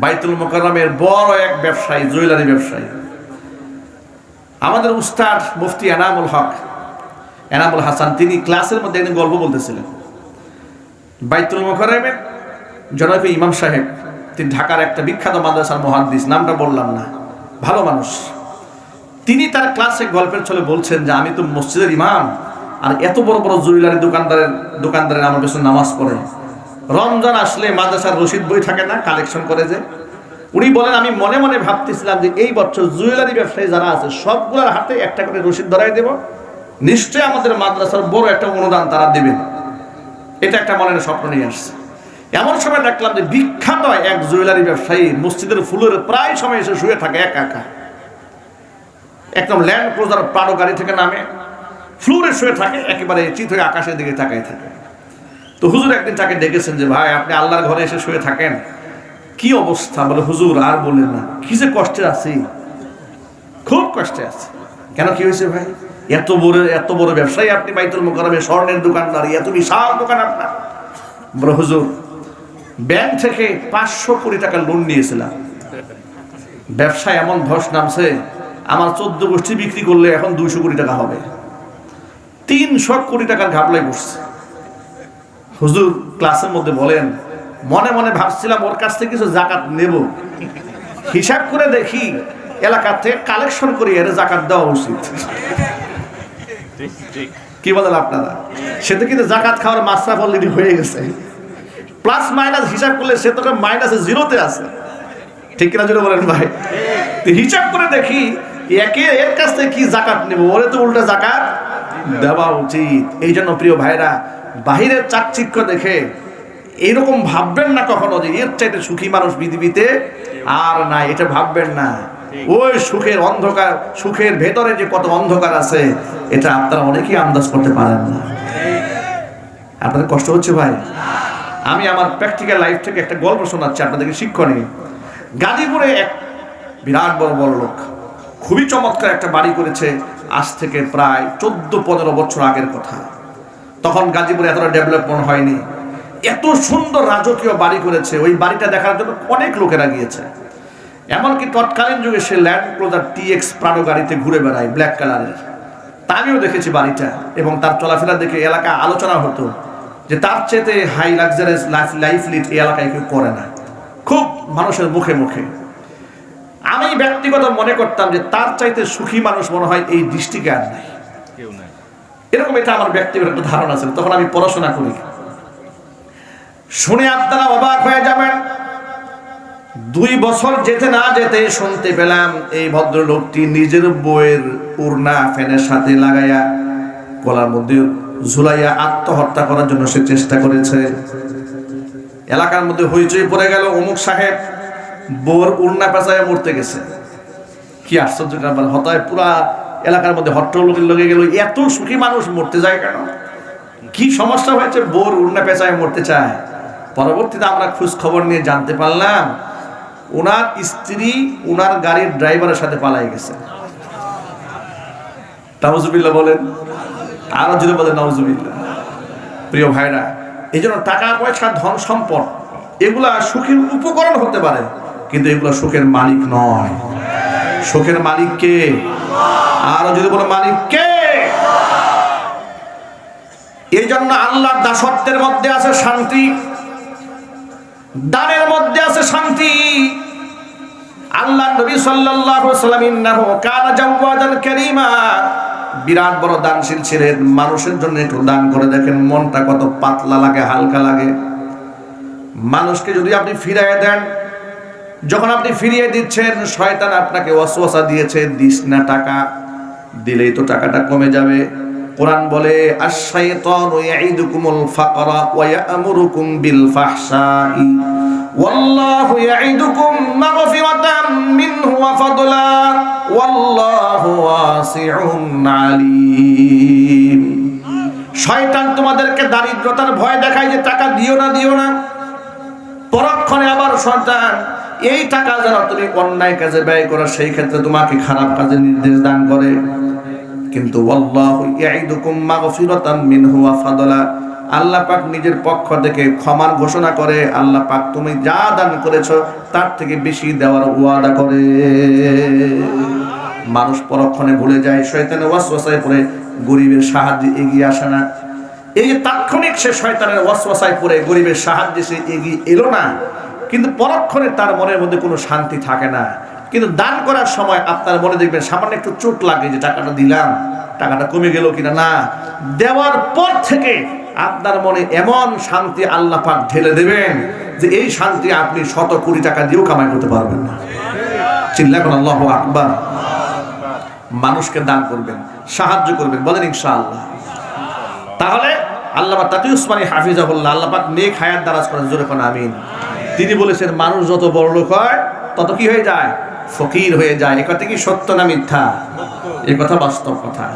Speaker 1: বাইতুল মুকাররমের বড় এক ব্যবসায়ী, জুয়েলারি ব্যবসায়ী, আমাদের উস্তাদ মুফতি এনামুল হাসান, তিনি ক্লাসের মধ্যে একদিন গল্প বলতেছিলেন। বাইতুল মুকাররমের জনৈক ইমাম সাহেব, তিনি ঢাকার একটা বিখ্যাত মাদ্রাসার মুহাদ্দিস, নামটা বললাম না, ভালো মানুষ। তিনি তার ক্লাসে গল্পের ছলে বলছেন যে আমি তো মসজিদের ইমাম, আর এত বড় বড় জুয়েলারি দোকানদারের আমার পেছনে নামাজ পড়ে। রমজান আসলে মাদ্রাসার রশিদ বই থাকে না, কালেকশন করে যে। উনি বলেন আমি মনে মনে ভাবতেছিলাম যে এই বছর জুয়েলারি ব্যবসায়ী যারা আছে সবগুলোর হাতে একটা করে রশিদ ধরাই দেব, নিশ্চয়ই আমাদের মাদ্রাসার বড় একটা অনুদান তারা দেবেন। এটা একটা মনের স্বপ্ন নিয়ে আসছে। এমন সময় দেখলাম যে বিখ্যাত এক জুয়েলারি ব্যবসায়ী মসজিদের ফুলের প্রায় সময় এসে শুয়ে থাকে একা একা, একদম ল্যান্ড ক্রুজার প্রাডো গাড়ি থেকে নামে ফ্লোরে শুয়ে থাকে, একেবারে চিত হয়ে আকাশের দিকে তাকায় থাকে। তো হুজুর একদিন তাকে ডেকেছেন যে ভাই আপনি আল্লাহর ঘরে এসে শুয়ে থাকেন, কি অবস্থা? বলে হুজুর আর বলেন না, কি যে কষ্টে আছি, খুব কষ্টে আছে। কেন, কি হয়েছে ভাই? এত বড় ব্যবসায়ী আপনি, বাইতুল মুকাররমে স্বর্ণের দোকানদার, এত বিশাল দোকান আপনার। বলে হুজুর ব্যাংক থেকে 500 কোটি টাকা লোন নিয়েছিলাম, ব্যবসায় এমন ধস নামছে, আমার 14 গোষ্ঠী বিক্রি করলে এখন 200 কোটি টাকা হবে, 300 কোটি টাকার ঘাবলায় বসছে। হুজুর ক্লাসের মধ্যে বলেন মনে মনে ভাবছিলাম ওর কাছ থেকে কিছু জাকাত নেব, হিসাব করে দেখি এলাকার থেকে কালেকশন করি এর জাকাত দেওয়া উচিত। কি বলেন আপনারা? সে তো কিন্তু জাকাত খাওয়ার মাসরাফ অলরেডি হয়ে গেছে, প্লাস মাইনাস হিসাব করলে সে তো মাইনাসে জিরোতে আছে, ঠিক কিনা জোরে বলেন ভাই? হিসাব করে দেখি এর কাছ থেকে কি জাকাত নেব, ওরে তো উল্টা জাকাত দেওয়া উচিত। এই জন্য প্রিয় ভাইরা, বাহিরের চাকচিক্য দেখে এইরকম ভাববেন না কখনো যে এর চাইতে সুখী মানুষ পৃথিবীতে আর নাই, এটা ভাববেন না। ওই সুখের অন্ধকার, সুখের ভেতরে যে কত অন্ধকার আছে এটা আপনারা অনেকেই আন্দাজ করতে পারেন না। আপনাদের কষ্ট হচ্ছে ভাই? আমি আমার প্র্যাকটিক্যাল লাইফ থেকে একটা গল্প শোনাচ্ছি আপনাদেরকে, শিক্ষণীয়। গাজীপুরে এক বিরাট বড় লোক খুবই চমৎকার একটা বাড়ি করেছে, আজ থেকে প্রায় 14-15 বছর আগের কথা। তখন গাজীপুরে এতটা ডেভেলপমেন্ট হয়নি, এত সুন্দর রাজকীয় বাড়ি করেছে। ওই বাড়িটা দেখার জন্য অনেক লোকেরা গিয়েছে। এমনকি তৎকালীন যুগে সে ল্যান্ড ক্রুজার TX প্রাডো গাড়িতে ঘুরে বেড়ায়, ব্ল্যাক কালারের। তা আমিও দেখেছি বাড়িটা, এবং তার চলাফেরা দেখে এলাকা আলোচনা হতো যে তার চেয়ে হাই লাক্সারিয়াস লাইফ লিড এই এলাকায় কেউ করে না, খুব মানুষের মুখে মুখে। আমি ব্যক্তিগত মনে করতাম যে তার চাইতে সুখী মানুষ মনে হয় এই দৃষ্টিকে আর নাই, এরকম এটা আমার ব্যক্তিগত একটা ধারণা ছিল। তখন আমি পড়াশোনা করি, শুনে আপনারা অবাক হয়ে যাবেন। 2 বছর যেতে না যেতে শুনতে পেলাম এই ভদ্রলোকটি নিজের বইয়ের ওড়না ফ্যানের সাথে লাগাইয়া গলার মধ্যে ঝুলাইয়া আত্মহত্যা করার জন্য সে চেষ্টা করেছে। এলাকার মধ্যে হইচই পড়ে গেল, অমুক সাহেব বউর ওড়না পেঁচায় মরতে গেছে। কি আশ্চর্য ব্যাপার, হতায় পুরা এলাকার মধ্যে হট্টগোল লেগে গেল, এত সুখী মানুষ মরতে যায় কেন, কি সমস্যা হয়েছে? বউর ওড়না পেঁচায় মরতে চায়। পরবর্তীতে আমরা খোঁজ খবর নিয়ে জানতে পারলাম ওনার স্ত্রী ওনার গাড়ির ড্রাইভারের সাথে পালাই গেছে। নাউজুবিল্লাহ বলেন, আরো জোরে বলেন নাউজুবিল্লাহ। প্রিয় ভাইরা, এই জন্য টাকা পয়সা ধন সম্পদ এগুলা সুখের উপকরণ হতে পারে, কিন্তু এগুলা সুখের মালিক নয়। সুখের মালিক কে? আরো যদি বলে মালিক কে? এই জন্য আল্লাহর দাসত্বের মধ্যে আছে শান্তি, দানের মধ্যে আছে শান্তি। আল্লাহ নবী সাল্লাল্লাহু আলাইহি ওয়াসাল্লাম ইন্নাহু কানা জাওয়াদান কারীমা, বিরাট বড় দানশীল ছিলেন। মানুষের জন্য একটু দান করে দেখেন, মনটা কত পাতলা লাগে, হালকা লাগে। মানুষকে যদি আপনি ফিরিয়ে দেন, যখন আপনি ফিরিয়ে দিচ্ছেন, শয়তান আপনাকে ওয়াসওয়াসা দিয়েছে দিস না, টাকা দিলেই তো টাকাটা কমে যাবে। কোরআন বলে আশ-শাইতানু ইয়াইদুকুমুল ফাকরা ওয়া ইয়া'মুরুকুম বিল ফাহশাই ওয়াল্লাহু ইয়াইদুকুম মাগফিরাতাম মিনহু ওয়া ফাদলা ওয়াল্লাহু ওয়াসিউন আলীম। শয়তান তোমাদেরকে দারিদ্রতার ভয় দেখায় যে টাকা দিও না, পরক্ষণে আবার শয়তান এই টাকা যেন তুমি অন্যায় কাজে ব্যয় করো, সেই ক্ষেত্রে তোমাকে খারাপ কাজে নির্দেশ দান করে। কিন্তু আল্লাহু ইয়াইদুকুম মাগফিরাতাম মিনহু ওয়া ফাদলা, আল্লাহ পাক নিজের পক্ষ থেকে ক্ষমার ঘোষণা করে। আল্লাহ পাক তুমি যা দান করেছো তার থেকে বেশি দেওয়ার ওয়াদা করে। মানুষ পরক্ষণে ভুলে যায়, শয়তানের ওয়াসওয়াসায় পড়ে গরিবের সাহায্যে এগিয়ে আসে না। এই যে তাৎক্ষণিক সে শয়তানের ওয়াসওয়াসায় পড়ে গরিবের সাহায্যে সে এগিয়ে এলো না, কিন্তু পরক্ষণে তার মনের মধ্যে কোনো শান্তি থাকে না। কিন্তু দান করার সময় আপনার মনে দেখবেন সামান্য একটু চোট লাগে যে টাকাটা দিলাম, টাকাটা কমে গেল কিনা। না, দেওয়ার পর থেকে আপনার মনে এমন শান্তি আল্লাহ পাক ঢেলে দেবেন যে এই শান্তি আপনি 100 কোটি টাকা দিয়েও কামাই করতে পারবেন না। চিল্লাবেন আল্লাহু আকবার। মানুষকে দান করবেন, সাহায্য করবেন, বলেন ইনশাআল্লাহ। তাহলে আল্লামা তাকি উসমানী হাফিজাহুল্লাহ, আল্লাহ পাক নেক হায়াত দারাজ করেন, জোরে কোন আমিন। তিনি বলেছেন মানুষ যত বড় লোক হয় তত কি হয়ে যায়? ফকির হয়ে যায়। এই কথা কি সত্য না মিথ্যা? এই কথা বাস্তব কথা।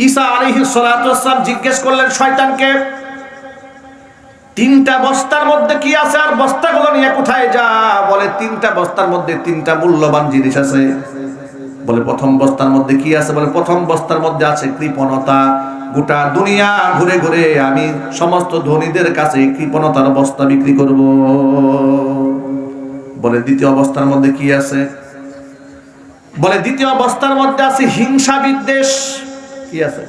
Speaker 1: ঈসা আলাইহিস সালাতু ওয়াস সালাম জিজ্ঞেস করলেন শয়তানকে, 3টা বস্তার মধ্যে কি আছে আর বস্তাগুলো নিয়ে কোথায় যা? বলে 3টা বস্তার মধ্যে 3টা মূল্যবান জিনিস আছে। বলে প্রথম বস্তার মধ্যে কি আছে? বলে প্রথম বস্তার মধ্যে আছে কৃপণতা। গোটা দুনিয়া ঘুরে ঘুরে আমি সমস্ত ধনীদের কাছে কৃপণতার বস্তা বিক্রি করব। বলে দ্বিতীয় অবস্থার মধ্যে কি আছে? বলে দ্বিতীয় অবস্থার মধ্যে আছে হিংসা বিদ্বেষ। কি আছে?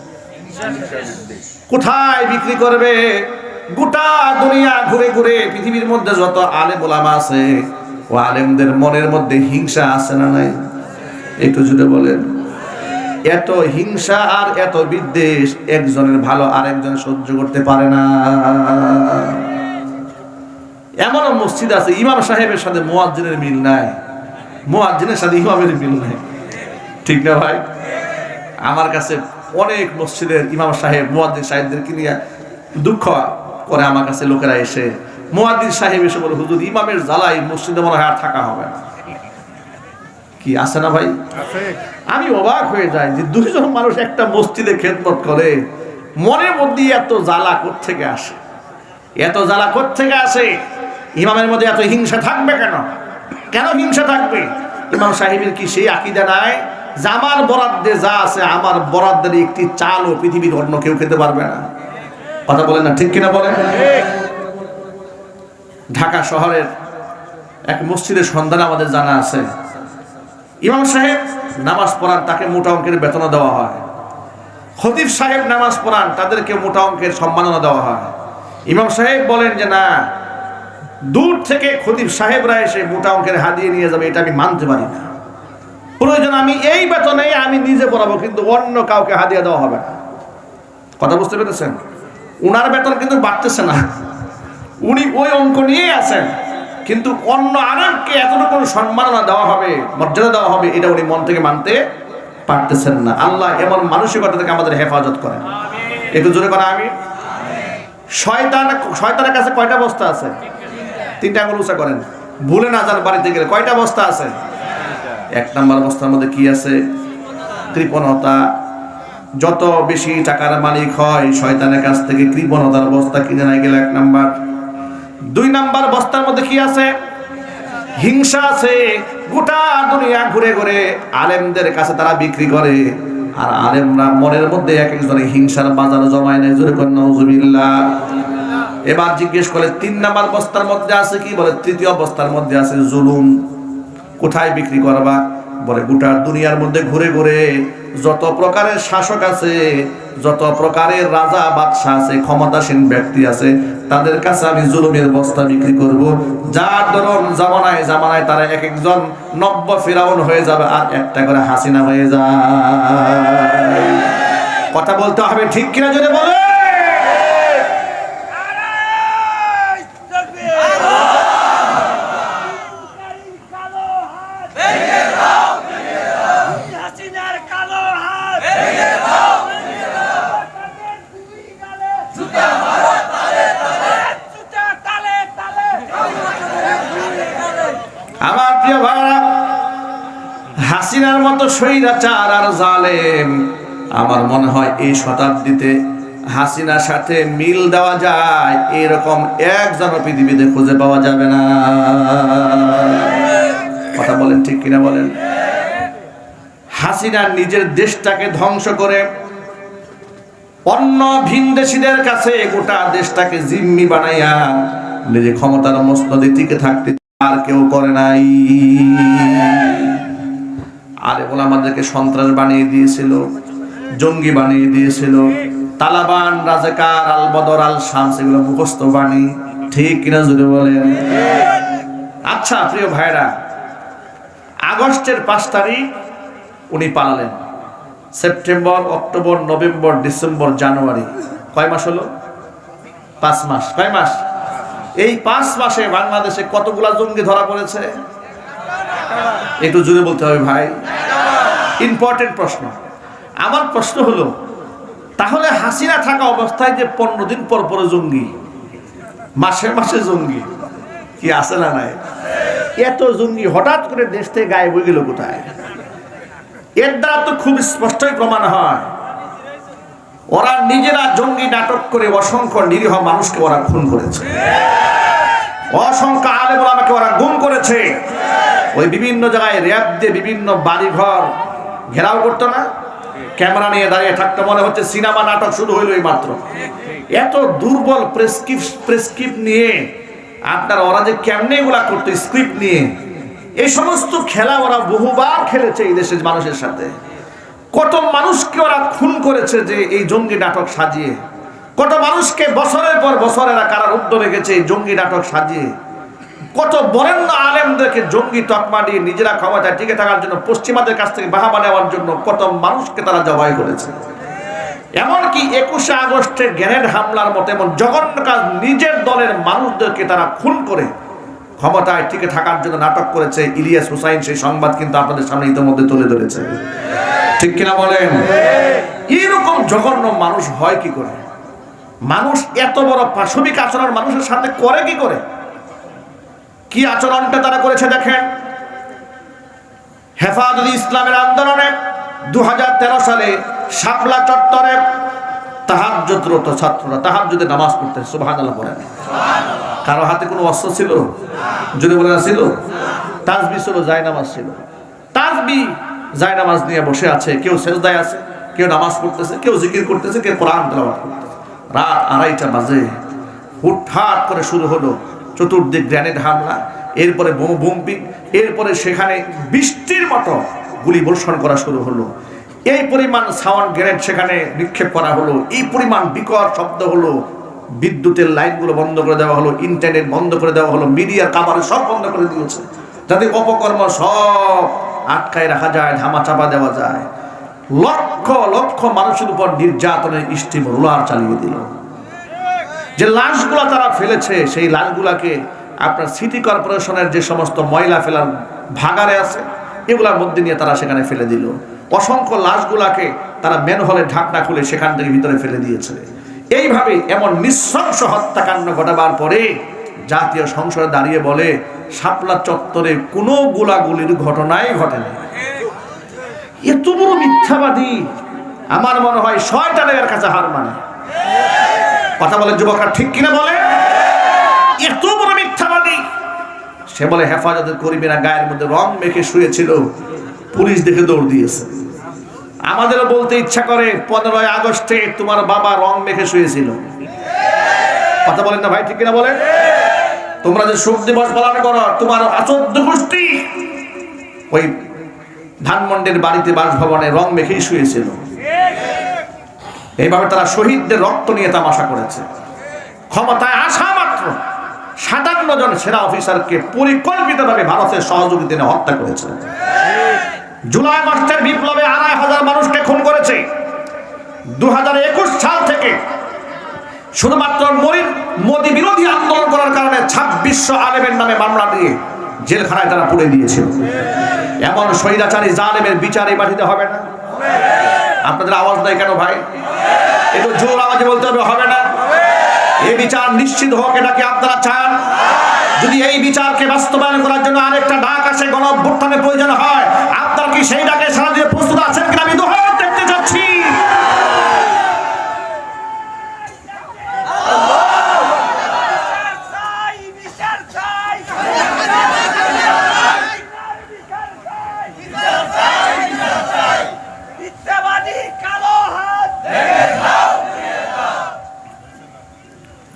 Speaker 1: কোথায় বিক্রি করবে? গোটা দুনিয়া ঘুরে ঘুরে পৃথিবীর মধ্যে যত আলেম ওলামা আছে ও আলেমদের মনের মধ্যে হিংসা আছে না নাই? একটু জুড়ে বলেন। এত হিংসা আর এত বিদ্বেষ একজনের ভালো আরেকজন সহ্য করতে পারে না। এমন মসজিদ আছে ইমাম সাহেবের সাথে মুয়াজ্জিনের মিল নাই, মুয়াজ্জিনের সাথে ইমামের মিল নাই। ঠিক না ভাই? আমার কাছে অনেক মসজিদের ইমাম সাহেব মুয়াজ্জিন সাহেবদেরকে নিয়ে দুঃখ করে আমার কাছে লোকেরা এসে, মুয়াজ্জিন সাহেব এসে বলে হুজুর ইমামের জ্বালাই মসজিদে মনে হয় আর থাকা হবে না। কি আছে না ভাই? আমি অবাক হয়ে যাই যে 2জন মানুষ একটা মসজিদে খেদমত করে, মনের মধ্যে এত জ্বালা কোত্থেকে আসে? এত জ্বালা কোত্থেকে আসে? ইমামের মধ্যে এত হিংসা থাকবে কেন? কেন হিংসা থাকবে? ইমাম সাহেবের কি সেই আকীদা নাই যে আমার বরাদ্দে যা আছে, আমার বরাদ্দের একটি চালও পৃথিবীর অন্য কেউ খেতে পারবে না? কথা বলেন না, ঠিক কিনা বলেন? ঢাকা শহরের এক মসজিদের সন্ধান আমাদের জানা আছে। ইমাম সাহেব নামাজ পড়ান, তাকে মোটা অঙ্কের বেতন দেওয়া হয়। খতিব সাহেব নামাজ পড়ান, তাদেরকে মোটা অঙ্কের সম্মাননা দেওয়া হয়। ইমাম সাহেব বলেন যে না, দূর থেকে খতিব সাহেবরা এসে মোটা অঙ্কের হাদিয়ে নিয়ে যাবে, এটা আমি মানতে পারি না। প্রয়োজন আমি এই বেতনে আমি নিজে পড়াবো, কিন্তু অন্য কাউকে হাদিয়া দেওয়া হবে না। কথা বুঝতে পেরেছেন? উনার বেতন কিন্তু বাড়তেছে না, উনি ওই অঙ্ক নিয়েই আছেন, কিন্তু অন্য আরেককে এতটুকু সম্মাননা দেওয়া হবে, মর্যাদা দেওয়া হবে, এটা উনি মন থেকে মানতে পারতেছেন না। আল্লাহ এমন মানসিকতা থেকে আমাদের হেফাজত করেন। একটু জোরে করা আমি। শয়তানের কাছে কয়টা বস্তা আছে? 3টা আঙুল উঁচা করেন, ভুলে না যান বাড়িতে গেলে। কয়টা বস্তা আছে? 1 নাম্বার বস্তার মধ্যে কি আছে? কৃপণতা। যত বেশি টাকার মালিক হয় শয়তানের কাছ থেকে কৃপণতার বস্তা কিনে নিয়ে গেলে 1 নাম্বার। 2 নাম্বার বস্তার মধ্যে কি আছে? হিংসা আছে। গোটা দুনিয়া ঘুরে ঘুরে আলেমদের কাছে তারা বিক্রি করে, আর আলেমরা মনের মধ্যে এক একজনের হিংসার বাজার জমায় নেয়। জোরে কর নাউজুবিল্লাহ। এবার জিজ্ঞেস করে 3 নাম্বার বস্তার মধ্যে আছে কি? বলে তৃতীয় বস্তার মধ্যে আছে জুলুম। কোথায় বিক্রি করবা? বলে গোটা দুনিয়ার মধ্যে ঘুরে ঘুরে যত প্রকারের শাসক আছে, যত প্রকারের রাজা বাদশা আছে, ক্ষমতাসীন ব্যক্তি আছে, তাদের কাছে আমি জুলুমের বস্তা বিক্রি করব। যার ধরুন জামানায় জামানায় তারা এক একজন নব্য ফিরাউন হয়ে যাবে, আর একটা করে হাসিনা হয়ে যায়। কথা বলতে হবে, ঠিক কিনা জোরে বলে। আমার প্রিয় ভাইরা, হাসিনার মতো স্বৈরাচার আর জালেম আমার মনে হয় এই শতাব্দীতে হাসিনার সাথে মিল দেওয়া যায় এরকম একজনও পৃথিবীতে খুঁজে পাওয়া যাবে না। কথা বলেন, ঠিক কিনা বলেন? হাসিনা নিজের দেশটাকে ধ্বংস করে অন্য ভিনদেশীদের কাছে গোটা দেশটাকে জিম্মি বানাইয়া নিজে ক্ষমতার মসনদে টিকে থাকতে আর কেউ করে নাই। আর এগুলো আমাদেরকে সন্ত্রাস বানিয়ে দিয়েছিল, জঙ্গি বানিয়ে দিয়েছিল, তালেবান, রাজাকার, আল বদর, আল শামস, এগুলো মুখস্থ বাণী। ঠিক কিনা যদি বলেন? আচ্ছা প্রিয় ভাইরা, আগস্টের 5 তারিখ উনি পালালেন। সেপ্টেম্বর, অক্টোবর, নভেম্বর, ডিসেম্বর, জানুয়ারি, কয় মাস হলো? 5 মাস। কয় মাস? এই 5 মাসে বাংলাদেশে কতগুলা জঙ্গি ধরা পড়েছে? একটু জোরে বলতে হবে ভাই, ইম্পর্টেন্ট প্রশ্ন। আমার প্রশ্ন হলো, তাহলে হাসিনা থাকা অবস্থায় যে 15 দিন পর পর জঙ্গি, মাসে মাসে জঙ্গি কি আছে না নাই? এত জঙ্গি হঠাৎ করে দেশ থেকে গায়েব হয়ে গেল কোথায়? এর দ্বারা তো খুব স্পষ্টই প্রমাণ হয় ওরা নিজেরা জঙ্গি নাটক করে অসংখ্য নিরীহ মানুষকে ওরা খুন করেছে, অসংখ্য আলেম ওলামাকে ওরা গুম করেছে। ওই বিভিন্ন জায়গায় র‍্যাব দিয়ে বিভিন্ন বাড়িঘর ঘেরাও করতো না, ক্যামেরা নিয়ে দাঁড়িয়ে থাকতো, মনে হচ্ছে সিনেমা নাটক শুরু হইল এই মাত্র। এত দুর্বল প্রেসক্রিপ্ট নিয়ে আপনার ওরা যে কেমনে এগুলা করতো স্ক্রিপ্ট নিয়ে, এই সমস্ত খেলা ওরা বহুবার খেলেছে এই দেশের মানুষের সাথে। কত মানুষকে ওরা খুন করেছে যে এই জঙ্গি নাটক সাজিয়ে, কত মানুষকে বছরের পর বছর এরা কারারুদ্ধ রেখেছে এই জঙ্গি নাটক সাজিয়ে, কত বরেণ্য আলেমদেরকে জঙ্গি তকমা দিয়ে নিজেরা ক্ষমতায় টিকে থাকার জন্য পশ্চিমাদের কাছ থেকে বাহাবা নেওয়ার জন্য কত মানুষকে তারা জবাই করেছে। এমনকি 21শে আগস্টের গ্রেনেড হামলার মতো এমন জঘন্য কাজ নিজের দলের মানুষদেরকে তারা খুন করে ক্ষমতায় টিকে থাকার জন্য নাটক করেছে ইলিয়াস হুসাইন। সেই সংবাদ কিন্তু আপনাদের সামনে ইতিমধ্যে তুলে ধরেছে, ঠিক কিনা বলেন? এরকম জঘন্য মানুষ হয় কি করে? মানুষ এত বড় পাশবিক আচরণ মানুষের সাথে করে কি করে? কি আচরণটা তারা করেছে দেখেন। হেফাজতে ইসলামের আন্দোলনে 2013 সালে শাপলা চত্বরে তাহাজ্জুদরত ছাত্ররা তাহাজ্জুদে নামাজ পড়তে, সুবহানাল্লাহ বলেন। কারো হাতে কোনো অস্ত্র ছিল? যদি বলে না ছিল, তাসবিহ ছিল, জায়নামাজ ছিল। তাসবিহ জায়নামাজ নিয়ে বসে আছে, কেউ সেজদায় আছে, কেউ নামাজ পড়তেছে, কেউ জিকির করতেছে, কেউ কোরআন তেলাওয়াত করতেছে। রাত 2:30 বাজে হুটহাট করে শুরু হলো চতুর্দিক গ্রেনেড হামলা, এরপরে বোমপিং, এরপরে সেখানে বৃষ্টির মতো গুলি বর্ষণ করা শুরু হলো। এই পরিমাণ সাউন্ড গ্রেনেড সেখানে নিক্ষেপ করা হলো, এই পরিমাণ বিকট শব্দ হলো, বিদ্যুতের লাইনগুলো বন্ধ করে দেওয়া হলো, ইন্টারনেট বন্ধ করে দেওয়া হলো, মিডিয়ার কাভারে সব বন্ধ করে দিয়েছে, যাতে অপকর্ম সব আটকায় রাখা যায়, ধামাচাপা দেওয়া যায়। লক্ষ লক্ষ মানুষের উপর নির্যাতনের স্টিম রোলার চালিয়ে দিল। যে লাশগুলা তারা ফেলেছে সেই লাশগুলাকে আপনার সিটি কর্পোরেশনের যে সমস্ত ময়লা ফেলার ভাগারে আছে এগুলার মধ্যে নিয়ে তারা সেখানে ফেলে দিল। অসংখ্য লাশগুলাকে তারা ম্যানহোলে ঢাকনা খুলে সেখান থেকে ভিতরে ফেলে দিয়েছে। এইভাবে এমন নৃশংস হত্যাকাণ্ড ঘটাবার পরে জাতীয় সংসদে দাঁড়িয়ে বলে শাপলা চত্বরে কোনো গোলাগুলির ঘটনাই ঘটেনি। এত বড় মিথ্যাবাদী, আমার মনে হয় শয়তানের কাছে হার মানে। কথা বলে যুবকরা, ঠিক কিনা বলে? এত বড় মিথ্যাবাদী। সে বলে হেফাজতের কর্মীরা গায়ের মধ্যে রং মেখে শুয়েছিল, পুলিশ দেখে দৌড় দিয়েছে। আমাদেরও বলতে ইচ্ছা করে 15 আগস্টে তোমার বাবা রং মেখে শুয়েছিল। কথা বলেন না ভাই, ঠিক কিনা বলেন? তোমরা যে শোক দিবস পালন করো, তোমার আচর্য গোষ্ঠী ওই ধানমন্ডির বাড়িতে বাসভবনে রং মেখেই শুয়েছিল। এইভাবে তারা শহীদদের রক্ত নিয়ে তামাশা করেছে। ক্ষমতায় আসা মাত্র 57 জন সেনা অফিসারকে পরিকল্পিতভাবে ভারতের সহযোগিতা নিয়ে হত্যা করেছে। জুলাই মাসের বিপ্লবে 2,500 মানুষকে খুন করেছে। 2021 সাল থেকে শুধুমাত্র মোদী বিরোধী আন্দোলন করার কারণে 2600 আলেমের নামে মামলা দিয়ে জেলখানায় তারা পুড়ে দিয়েছে। এমন স্বৈরাচারী জালেমের বিচার এই মাটিতে হবে না। আপনাদের আওয়াজ নাই কেন ভাই? একটু জোর আওয়াজে বলতে হবে, হবে না? এই বিচার নিশ্চিত হোক, এটা কি আপনারা চান? যদি এই বিচারকে বাস্তবায়ন করার জন্য আরেকটা ডাক আসে, গণঅভ্যুত্থানের প্রয়োজন হয়, আপনারা কি সেই ডাকে সাড়া দিয়ে প্রস্তুত আছেন কিনা? আমি দুহাত দেখতে চাচ্ছি।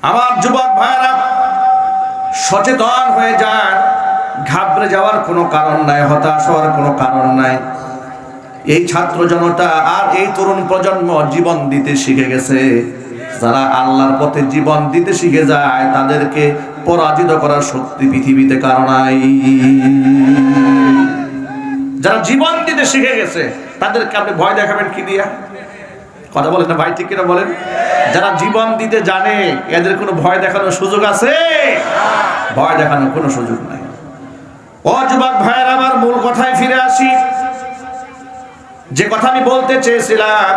Speaker 1: আমার যুবক ভাইরা সচেতন হয়ে যান। ঘাবড়ে যাওয়ার কোনো কারণ নাই, হতাশ হওয়ার কোনো কারণ নাই। এই ছাত্র জনতা আর এই তরুণ প্রজন্ম জীবন দিতে শিখে গেছে। যারা আল্লাহর পথে জীবন দিতে শিখে যায় তাদেরকে পরাজিত করার শক্তি পৃথিবীতে কারো নাই। যারা জীবন দিতে শিখে গেছে তাদেরকে আপনি ভয় দেখাবেন কি দিয়া? কথা বলেন না ভাই, ঠিক কিনা বলেন? যারা জীবন দিতে জানে এদের কোনো ভয় দেখানোর সুযোগ আছে? ভয় দেখানোর কোনো সুযোগ নাই। ও যুবক ভাইয়ের আমার, মূল কথায় ফিরে আসি। যে কথা আমি বলতে চেয়েছিলাম,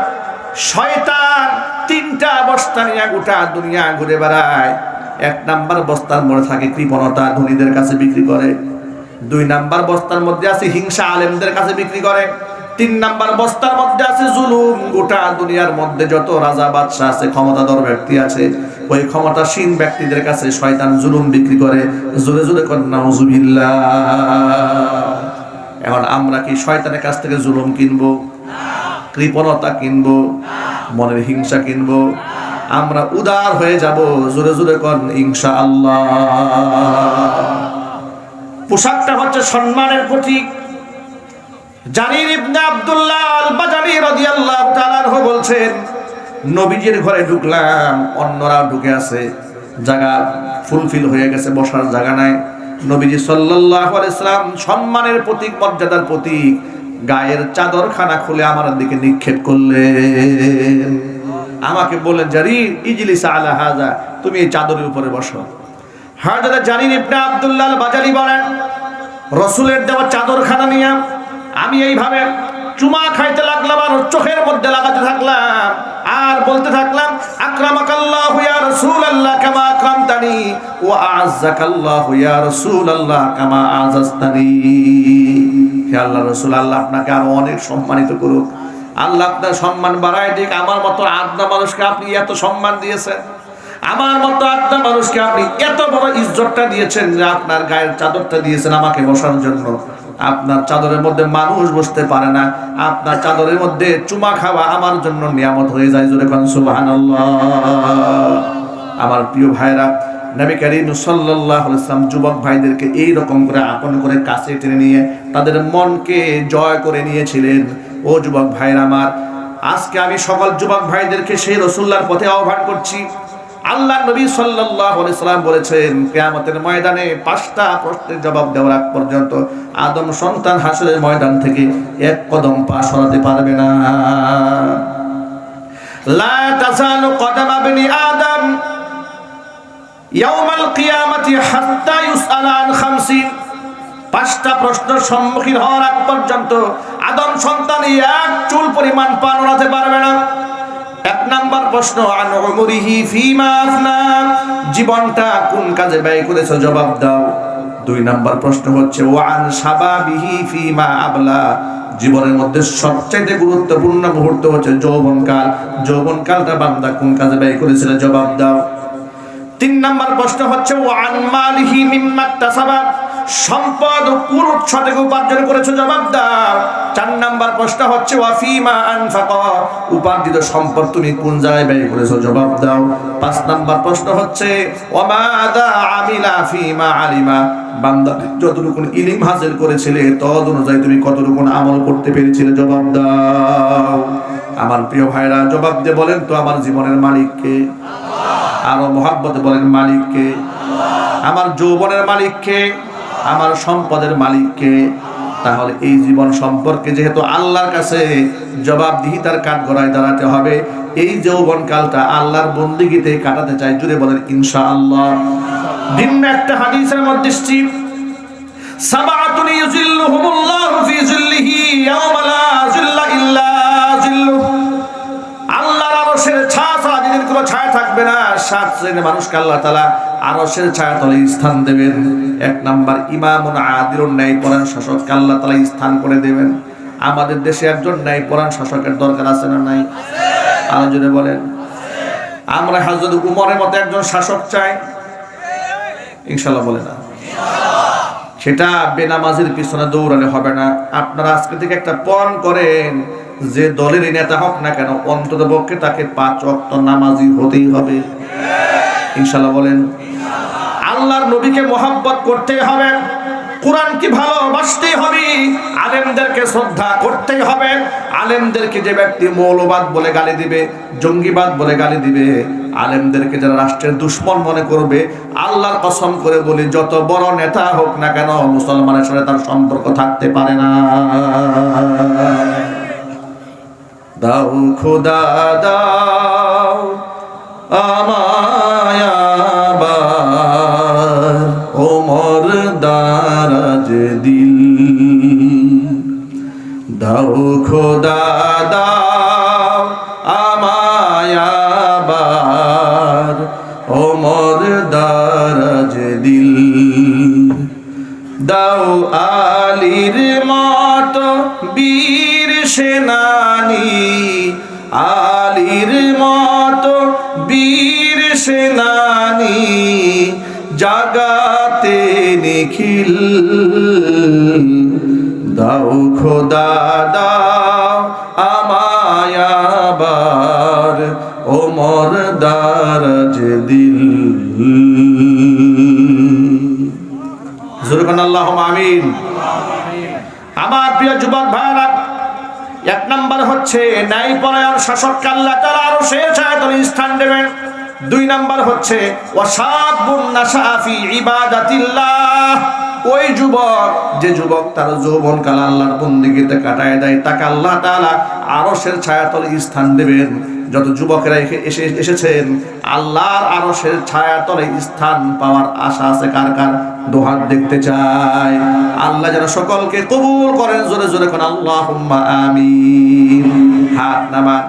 Speaker 1: শয়তান তিনটা বস্তা নিয়ে গোটা দুনিয়া ঘুরে বেড়ায়। এক নাম্বার বস্তার মধ্যে থাকে কৃপণতা, ধনীদের কাছে বিক্রি করে। দুই নাম্বার বস্তার মধ্যে আছে হিংসা, আলেমদের কাছে বিক্রি করে। তিন নাম্বার বস্তার মধ্যে আছে জুলুম। গোটা দুনিয়ার মধ্যে যত রাজা বাদশা আছে, ক্ষমতাধর ব্যক্তি আছে, ওই ক্ষমতাসীন ব্যক্তিদের কাছে শয়তান জুলুম বিক্রি করে। জোরে জোরে কর নাউজুবিল্লাহ। এখন আমরা কি শয়তানের কাছ থেকে জুলুম কিনবো, কৃপণতা কিনবো, মনের হিংসা কিনবো? আমরা উদার হয়ে যাব। জোরে জোরে কর ইনশাআল্লাহ। পোশাকটা হচ্ছে সম্মানের প্রতীক। জারির ইবনে আব্দুল্লাহ আল-বাজালি রাদিয়াল্লাহু তাআলা আনহু বলছেন, নবীজির ঘরে ঢুকলাম, অন্যরা ঢুকে আছে, জায়গা ফুলফিল হয়ে গেছে, বসার জায়গা নাই। নবীজি সাল্লাল্লাহু আলাইহি সাল্লাম সম্মানের প্রতীক, মর্যাদার প্রতীক, গায়ের চাদরখানা খুলে আমার দিকে নিক্ষেপ করলেন। আমাকে বললেন, জারির ইজলিস আলা হাযা, তুমি এই চাদরের উপরে বসো। হযরত জারির ইবনে আব্দুল্লাহ আল-বাজালি বলেন, রাসূলের দেওয়া চাদরখানা নিয়ে আমি এইভাবে চুমা খাইতে লাগলাম আর চোখের মধ্যে লাগাতে থাকলাম আর বলতে থাকলাম, আকরামাকাল্লাহু ইয়া রাসূলুল্লাহ কামা আকরামতানি ওয়া আ'আজ্জাকাল্লাহু ইয়া রাসূলুল্লাহ কামা আ'আজতানি। হে আল্লাহর রাসূল, আল্লাহ আপনাকে আরো অনেক সম্মানিত করুক, আল্লাহ আপনার সম্মান বাড়ায় দিক। আমার মতো আদনা মানুষকে আপনি এত সম্মান দিয়েছেন, আমার মতো আদনা মানুষকে আপনি এত বড় ইজ্জতটা দিয়েছেন যে আপনার গায়ের চাদরটা দিয়েছেন আমাকে বসার জন্য। আপনার চাদরের মধ্যে মানুষ বসতে পারে না, আপনার চাদরের মধ্যে চুমা খাওয়া আমার জন্য নিয়ামত হয়ে যায়। জোরে কোন সুবহানাল্লাহ। আমার প্রিয় ভাইরা, নবী করিম সাল্লাল্লাহু আলাইহি ওয়াসাল্লাম যুবক ভাইদেরকে এই রকম করে আপন করে কাছে টেনে নিয়ে তাদের মনকে জয় করে নিয়েছিলেন। ও যুবক ভাইরা আমার, আজকে আমি সকল যুবক ভাইদেরকে সেই রাসূলুল্লাহর পথে আহ্বান করছি। আল্লাহ নবী সাল্লাল্লাহু আলাইহি সাল্লাম বলেছেন, কিয়ামতের ময়দানে 5টা প্রশ্নের জবাব দেওয়ার আগ পর্যন্ত আদম সন্তান হাসরের ময়দান থেকে এক কদম পা সরাতে পারবে না। লা তাযালু কদামা বনি আদম ইয়াউমাল কিয়ামাতি হাত্তা ইউসআলা আন 50। 5টা প্রশ্নের সম্মুখীন হওয়ার আগ পর্যন্ত আদম সন্তান এক চুল পরিমাণ পা নড়াতে পারবে না। এক নাম্বার প্রশ্ন, আন উমরিহি ফিমা আফনা, জীবনটা কোন কাজে ব্যয় করেছো জবাব দাও। 2 নাম্বার প্রশ্ন হচ্ছে ওয়া আন শাবাবিহি ফিমা আবলা, জীবনের মধ্যে সবচেয়ে গুরুত্বপূর্ণ মুহূর্ত হচ্ছে যৌবনকাল, যৌবনকালটা বান্দা কোন কাজে ব্যয় করেছিল জবাব দাও। 3 নাম্বার প্রশ্ন হচ্ছে ওয়া আন মালিহি মিম্মা তাসাবা, সম্পদ কোন উৎস থেকে উপার্জন করেছো জবাব দাও। 4 নাম্বার প্রশ্ন হচ্ছে ওয়া ফিমা আনফাকা, উপার্জিত সম্পদ তুমি কোন জায়গায় ব্যয় করেছো জবাব দাও। 5 নাম্বার প্রশ্ন হচ্ছে ওয়া মাযা আমিলা ফিমা আলিমা, বান্দা যতটুকু ইলম হাসিল করেছিলে তদ অনুযায়ী তুমি কতটুকু আমল করতে পেরেছিলে জবাব দাও। আমার প্রিয় ভাইরা, জবাব দিয়ে বলেন তো আমার জীবনের মালিক কে? আরো মহব্বতে বলেন মালিক কে? আমার যৌবনের মালিক কে? আমার সম্পদের মালিক কে? তাহলে এই জীবন সম্পর্কে যেহেতু আল্লাহর কাছে জবাবদিহিতার কাঠগড়ায় দাঁড়াতে হবে, এই যৌবন কালটা আল্লাহর বন্দেগীতে কাটাতে চাই। জুড়ে বলেন ইনশাআল্লাহ। ভিন্ন একটা হাদিসের মধ্যে এসেছে, সাবাতুন ইউজিল্লুহুমুল্লাহু ফি জিল্লিহি ইয়াওমা লা জিল্লা ইল্লা জিল্লুহু, আল্লাহর আরশের ছায়া ছাড়া যেদিন কোনো ছায়া থাকবে না, 7 শ্রেণীর মানুষকে আল্লাহ তাআলা আরশের ছায়া তলে স্থান দেবেন। 1 নাম্বার ইমামুন আদিলুন, ন্যায়পরায়ণ শাসককে আল্লাহ তাআলা স্থান করে দেবেন। আমাদের দেশে একজন ন্যায়পরায়ণ শাসকের দরকার আছে না নাই? আরো জোরে বলেন। আমরা হযরত উমরের মতো একজন শাসক চাই, ইনশাআল্লাহ বলে না। সেটা বেনামাজির পিছনে দৌড়ালে হবে না। আপনারা আজকে থেকে একটা পণ করেন, যে দলের নেতা হোক না কেন অন্ততপক্ষে তাকে 5 ওয়াক্ত নামাজি হতেই হবে, ইনশাআল্লাহ বলেন। আল্লাহর নবীকে মহব্বত করতে হবে, কোরআনকে ভালোবাসতেই হবে, আলেমদেরকে শ্রদ্ধা করতেই হবে। আলেমদেরকে যে ব্যক্তি মৌলবাদ বলে গালি দিবে, জঙ্গিবাদ বলে গালি দিবে, আলেমদেরকে যারা রাষ্ট্রের দুশ্মন মনে করবে, আল্লাহর কসম করে বলি যত বড় নেতা হোক না কেন মুসলমানের সাথে তার সম্পর্ক থাকতে পারে না। দাও খোদা দাও আমায় আবার ওমর দারাজ দিল, দাও খোদা দাও আমায় আবার ওমর দারাজ দিল, দাও আলীর মতো বীর সেনানী, আলীর মতো বীর সেনানী জাগাতে নিখিল, দাও খোদা দাও আমায় আবার ওমর দারাজ দিল। জোরে বলেন আল্লাহুম্মা আমিন। আমার প্রিয় যুবক ভাইরা, এক নাম্বার হচ্ছে ন্যায়পরায়ণ শাসককে আল্লাহ তাআলা আরশের ছায়াতলে স্থান দেবেন। দুই নাম্বার হচ্ছে ওয়াশাবুন নাশা ফি ইবাদাতিল্লাহ, ওই যুবক যে যুবক তার যৌবনকাল আল্লাহর বন্দেগীতে কাটায় দেয় তাকে আল্লাহ তাআলা আরশের ছায়াতলে স্থান দেবেন। যত যুবকেরা এসেছেন আল্লাহর আরশের ছায়াতলে স্থান পাওয়ার আশা আছে কার কার? দুহাত দেখতে চাই। আল্লাহ যেন সকলকে কবুল করেন। জোরে জোরে কোন আল্লাহুম্মা আমিন। হাত নামান।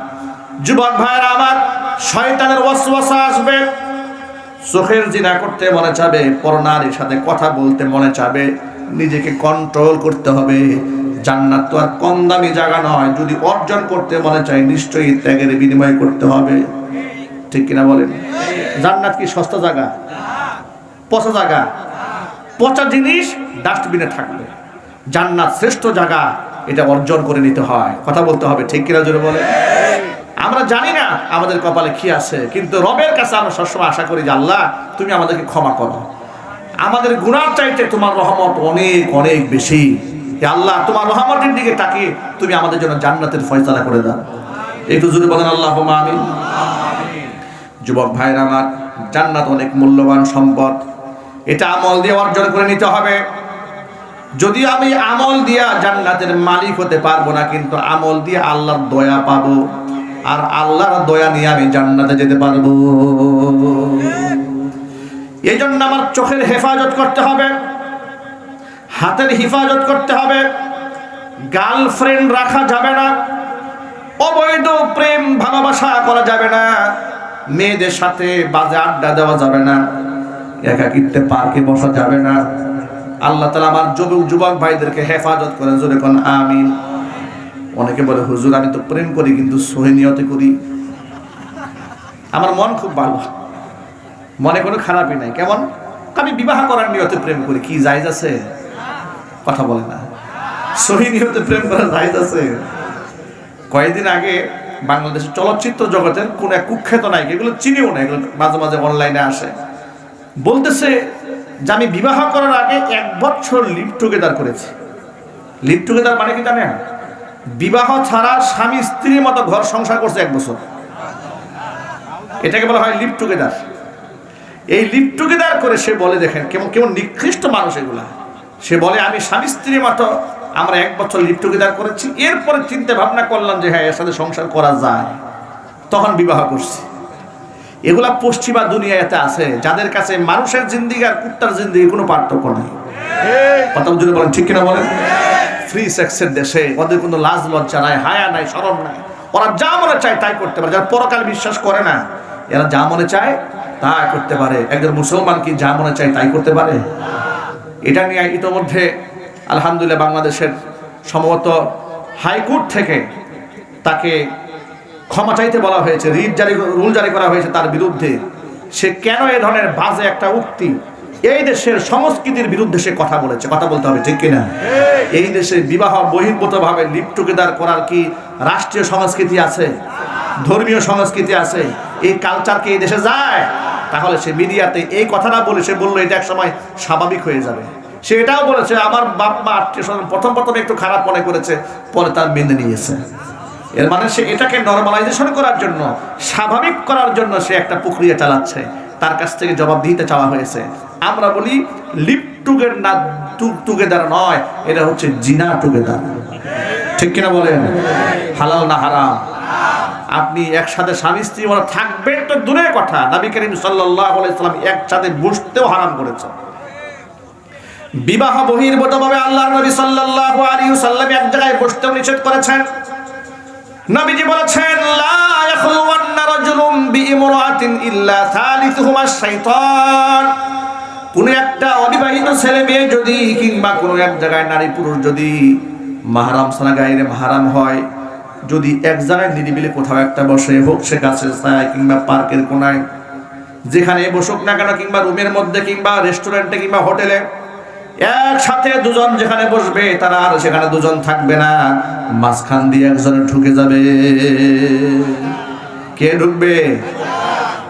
Speaker 1: যুবক ভাইরা আমার, শয়তানের ওয়াসওয়াসা আসবে, চোখের জিনা করতে মনে চাবে, পরনারীর সাথে কথা বলতে মনে চাবে, নিজেকে কন্ট্রোল করতে হবে। জান্নাত তো আর কম দামি জায়গা নয়, যদি অর্জন করতে মনে চাই নিশ্চয়ই ত্যাগের বিনিময় করতে হবে। ঠিক কিনা বলেন? জান্নাত কি সস্তা জায়গা? পচা জায়গা? পচা জিনিস ডাস্টবিনে থাকবে। জান্নাত শ্রেষ্ঠ জায়গা, এটা অর্জন করে নিতে হয়। কথা বলতে হবে। ঠিক কিনা জোরে বলে? আমরা জানি না আমাদের কপালে কি আছে, কিন্তু রবের কাছে আমরা সবসময় আশা করি যে আল্লাহ তুমি আমাদেরকে ক্ষমা করো, আমাদের গুনাহ চাইতে তোমার রহমত অনেক অনেক বেশি। আল্লাহ তোমার রহমতের দিকে তাকিয়ে তুমি আমাদের জন্য জান্নাতের ফয়সালা করে দাও। একটু জোরে বলেন আল্লাহুম্মা আমিন। যুবক ভাইরা আমার, জান্নাত অনেক মূল্যবান সম্পদ, এটা আমল দিয়ে অর্জন করে নিতে হবে। যদিও আমি আমল দিয়া জান্নাতের মালিক হতে পারবো না, কিন্তু আমল দিয়ে আল্লাহর দয়া পাবো, আর আল্লাহর দয়া নিয়ে আমি জান্নাতে যেতে পারবো। এই জন্য আমার চোখের হেফাজত করতে হবে, হাতের হেফাজত করতে হবে, গার্লফ্রেন্ড রাখা যাবে না, অবৈধ প্রেম ভালোবাসা করা যাবে না, মেয়েদের সাথে বাজে আড্ডা দেওয়া যাবে না, একাকিত্বে পার্কে বসা যাবে না। আল্লাহ তাআলা আমার যুবক ভাইদেরকে হেফাজত করেন। জোরে কোন আমিন। অনেকে বলে হুজুর আমি তো প্রেম করি কিন্তু সহি নিয়তে করি। আমার মন খুব ভালো, মনে কোনো খারাপই নাই। কেমন? আমি বিবাহ করার নিয়তে প্রেম করি, কি জায়েজ আছে? কথা বলে না। সহি নিয়তে প্রেম করা জায়েজ আছে? কয়েকদিন আগে বাংলাদেশের চলচ্চিত্র জগতের কোন এক কুখ্যাত নায়ক, এগুলো চিনিও না, এগুলো মাঝে মাঝে অনলাইনে আসে, বলতেছে যে আমি বিবাহ করার আগে 1 বছর লিভ টুগেদার করেছি। লিভ টুগেদার মানে কি জানেন? বিবাহ ছাড়া স্বামী স্ত্রীর মতো ঘর সংসার করছে 1 বছর, এটাকে বলা হয় লিভ টুগেদার। এই লিভ টুগেদার করে সে বলে, দেখেন কেমন কেমন নিকৃষ্ট মানুষ এগুলা। সে বলে আমি স্বামী স্ত্রীর মতো আমরা 1 বছর লিভ টুগেদার করেছি, এরপরে চিন্তা ভাবনা করলাম যে হ্যাঁ এর সাথে সংসার করা যায়, তখন বিবাহ করছি। এগুলা পশ্চিমা দুনিয়াতে আছে, যাদের কাছে মানুষের জিন্দিগি আর কুত্তার জিন্দিগি কোনো পার্থক্য নাই। কথা যদি বলেন ঠিক কিনা বলেন? ফ্রি সেক্সের দেশে ওদের কোনো লাজ লজ্জা নাই, হায়া নাই, শরম নাই, ওরা যা মনে চায় তাই করতে পারে। যারা পরকাল বিশ্বাস করে না এরা যা মনে চায় তাই করতে পারে। একজন মুসলমান কি যা মনে চায় তাই করতে পারে? এটা নিয়ে ইতোমধ্যে আলহামদুলিল্লাহ বাংলাদেশের সম্ভবত হাইকোর্ট থেকে তাকে ক্ষমা চাইতে বলা হয়েছে, রুল জারি করা হয়েছে তার বিরুদ্ধে। সে কেন এ ধরনের বাজে একটা উক্তি, এই দেশের সংস্কৃতির বিরুদ্ধে সে কথা বলেছে। কথা বলতে হবে ঠিক কিনা? এই দেশে বিবাহ বহির্ভূত ভাবে লিভ টুগেদার করার কি রাষ্ট্রীয় সংস্কৃতি আছে, ধর্মীয় সংস্কৃতি আছে? এই কালচার কি এই দেশে যায়? তাহলে সে মিডিয়াতে এই কথাটা বলে সে বললো এটা এক সময় স্বাভাবিক হয়ে যাবে। সে এটাও বলেছে আমার বাপ মা আত্মীয় স্বজন প্রথম একটু খারাপ মনে করেছে, পরে তার মেনে নিয়েছে। এর মানে সে এটাকে নরমালাইজেশন করার জন্য, স্বাভাবিক করার জন্য সে একটা প্রক্রিয়া চালাচ্ছে, তার কাছ থেকে জবাবদিহিতা চাওয়া হয়েছে। আমরা বলি লিভ টুগেদার না, টুগেদার নয়, এটা হচ্ছে জিনা টুগেদার। ঠিক কিনা বলেন? হালাল না হারাম? আপনি একসাথে স্বামী স্ত্রী মনে থাকবেন তো দূরের কথা, নবী করিম সাল্লাল্লাহু আলাইহি সাল্লাম একসাথে বসতেও হারাম করেছেন। বিবাহ বহির্ভূতভাবে আল্লাহর নবী সাল্লাল্লাহু আলাইহি ওয়াসাল্লাম এক জায়গায় বসতেও নিষেধ করেছেন। নবীজি বলেছেন, লা ইয়াখলুওয়ান্না রাজুলুম বিইমরাতিন ইল্লা থালিথুহুমা শাইতান। কোন একটা অবিবাহিত ছেলে মেয়ে যদি কিংবা কোন এক জায়গায় নারী পুরুষ যদি মাহরাম ছাড়া গায়রে মাহরাম হয়, যদি এক জায়গায় নিরিবিলি কোথাও একটা বসে, হোক সে গাছের ছায়ায় কিংবা পার্কের কোনায়, যেখানে বসুক না কেন, কিংবা রুমের মধ্যে কিংবা রেস্টুরেন্টে কিংবা হোটেলে, একসাথে দুজন যেখানে বসবে তারা আর সেখানে দুজন থাকবে না, মাঝখান দিয়ে একজনে ঢুকে যাবে। কে ঢুকবে?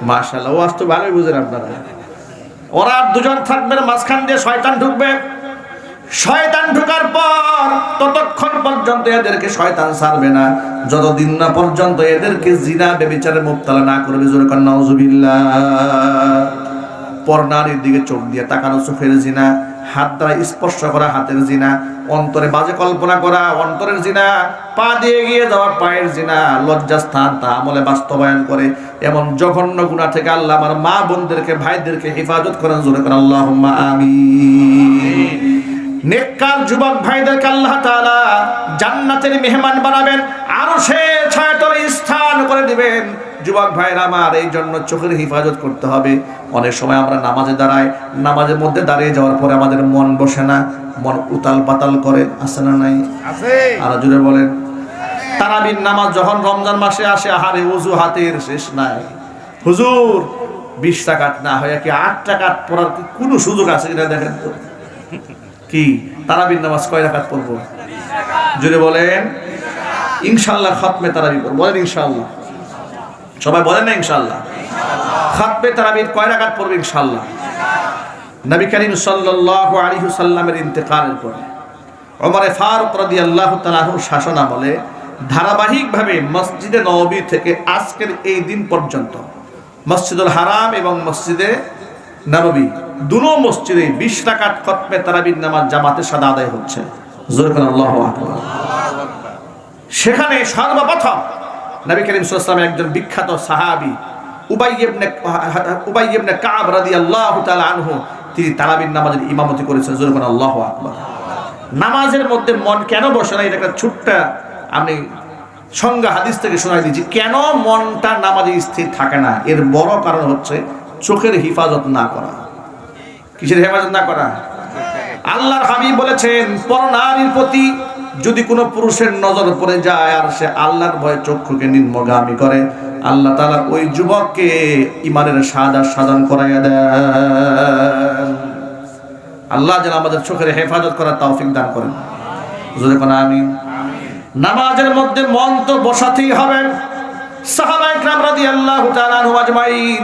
Speaker 1: মাশাআল্লাহ, ওয়াজ তো ভালোই বুঝেন আপনারা। ওরা আর দুজন থাকবে না, মাঝখান দিয়ে শয়তান ঢুকবে। শয়তান ঢোকার পর ততক্ষণ পর্যন্ত এদেরকে শয়তান ছাড়বে না যতদিন না পর্যন্ত এদেরকে জিনা ব্যভিচারে মুবতালা না করবে। জোরে কান নাউজুবিল্লাহ। পরনারীর দিকে চোখ দিয়ে তাকানো চোখের জিনা, হাত দ্বারা স্পর্শ করা হাতের জিনা, অন্তরে বাজে কল্পনা করা অন্তরের জিনা, পা দিয়ে এগিয়ে যাওয়া পায়ের জিনা, লজ্জাস্থান তা আমলে বাস্তবায়ন করে এমন জঘন্য গুনাহ থেকে আল্লাহ আমার মা বোনদেরকে ভাইদেরকে হেফাজত করেন। জোরে কান আল্লাহুম্মা আমিন। নেককার যুবক ভাইদেরকে আল্লাহ তাআলা জান্নাতের মেহমান বানাবেন, আরশে ছায়াতলে স্থান করে দিবেন। যুবক ভাইরা আমার, এই জন্য চোখের হেফাজত করতে হবে। অনেক সময় আমরা নামাজে দাঁড়াই, নামাজের মধ্যে দাঁড়িয়ে যাওয়ার পরে আমাদের মন বসে না, মন উতাল পাতাল করে, আছে না নাই? আছে। আর জুড়ে বলেন। তারাবির নামাজ যখন রমজান মাসে আসে, আহারে ওযু হাতের শেষ নাই। হুজুর 20 রাকাত না হয় কি 8 রাকাত পড়ার কি কোনো সুযোগ আছে কিনা দেখেন তো। কি তারাবির নামাজ কয় রাকাত পড়ব? 20 রাকাত। জুড়ে বলেন। ইনশাআল্লাহ খতমে তারাবি পড়ব। বলেন ইনশাআল্লাহ। সবাই বলেন না ইনশাআল্লাহ। খতমে তারাবির কয় রাকাত পড়ব ইনশাআল্লাহ? নবী করিম সাল্লাল্লাহু আলাইহি ওয়াসাল্লামের ইন্তেকালের পরে ওমর ফারুক রাদিয়াল্লাহু তাআলা আনহুর শাসন আমলে ধারাবাহিকভাবে মসজিদে নববী থেকে আজকের এই দিন পর্যন্ত মসজিদুল হারাম এবং মসজিদে নববী দুটো মসজিদে 20 রাকাত খতমে তারাবির নামাজ জামাতের সাথে আদায় হচ্ছে। জোরে করে আল্লাহু আকবার। সেখানে সর্বপ্রথম নবী করিম সাল্লাল্লাহু আলাইহি ওয়াসাল্লামের একজন বিখ্যাত সাহাবী উবাই ইবনে কাব রাদিয়াল্লাহু তাআলা আনহু, তিনি তারাবির নামাজের ইমামতি করেছেন। জোরে করে আল্লাহু আকবার। নামাজের মধ্যে মন কেন বসে না, এটা একটা ছোট্ট আমি সংজ্ঞা হাদিস থেকে শোনাই দিচ্ছি। কেন মনটা নামাজে স্থির থাকে না? এর বড় কারণ হচ্ছে চোখের হেফাজত না করা। কিসের হেফাজত না করা? আল্লাহর হাবিব বলেছেন, পরনারীর প্রতি যদি কোনো পুরুষের নজর পড়ে যায় আর সে আল্লাহর ভয়ে চক্ষুকে নিম্নগামী করে, আল্লাহ তাআলা ওই যুবককে ঈমানের শাহাদাত সাধন করাইয়া দেন। আল্লাহ যেন আমাদের চোখের হেফাজত করার তৌফিক দান করেন। জোরে কোন আমিন। নামাজের মধ্যে মন তো বসাতেই হবে। সাহাবায়ে কেরাম রাদিয়াল্লাহু তাআলা আনহুম আজমাইন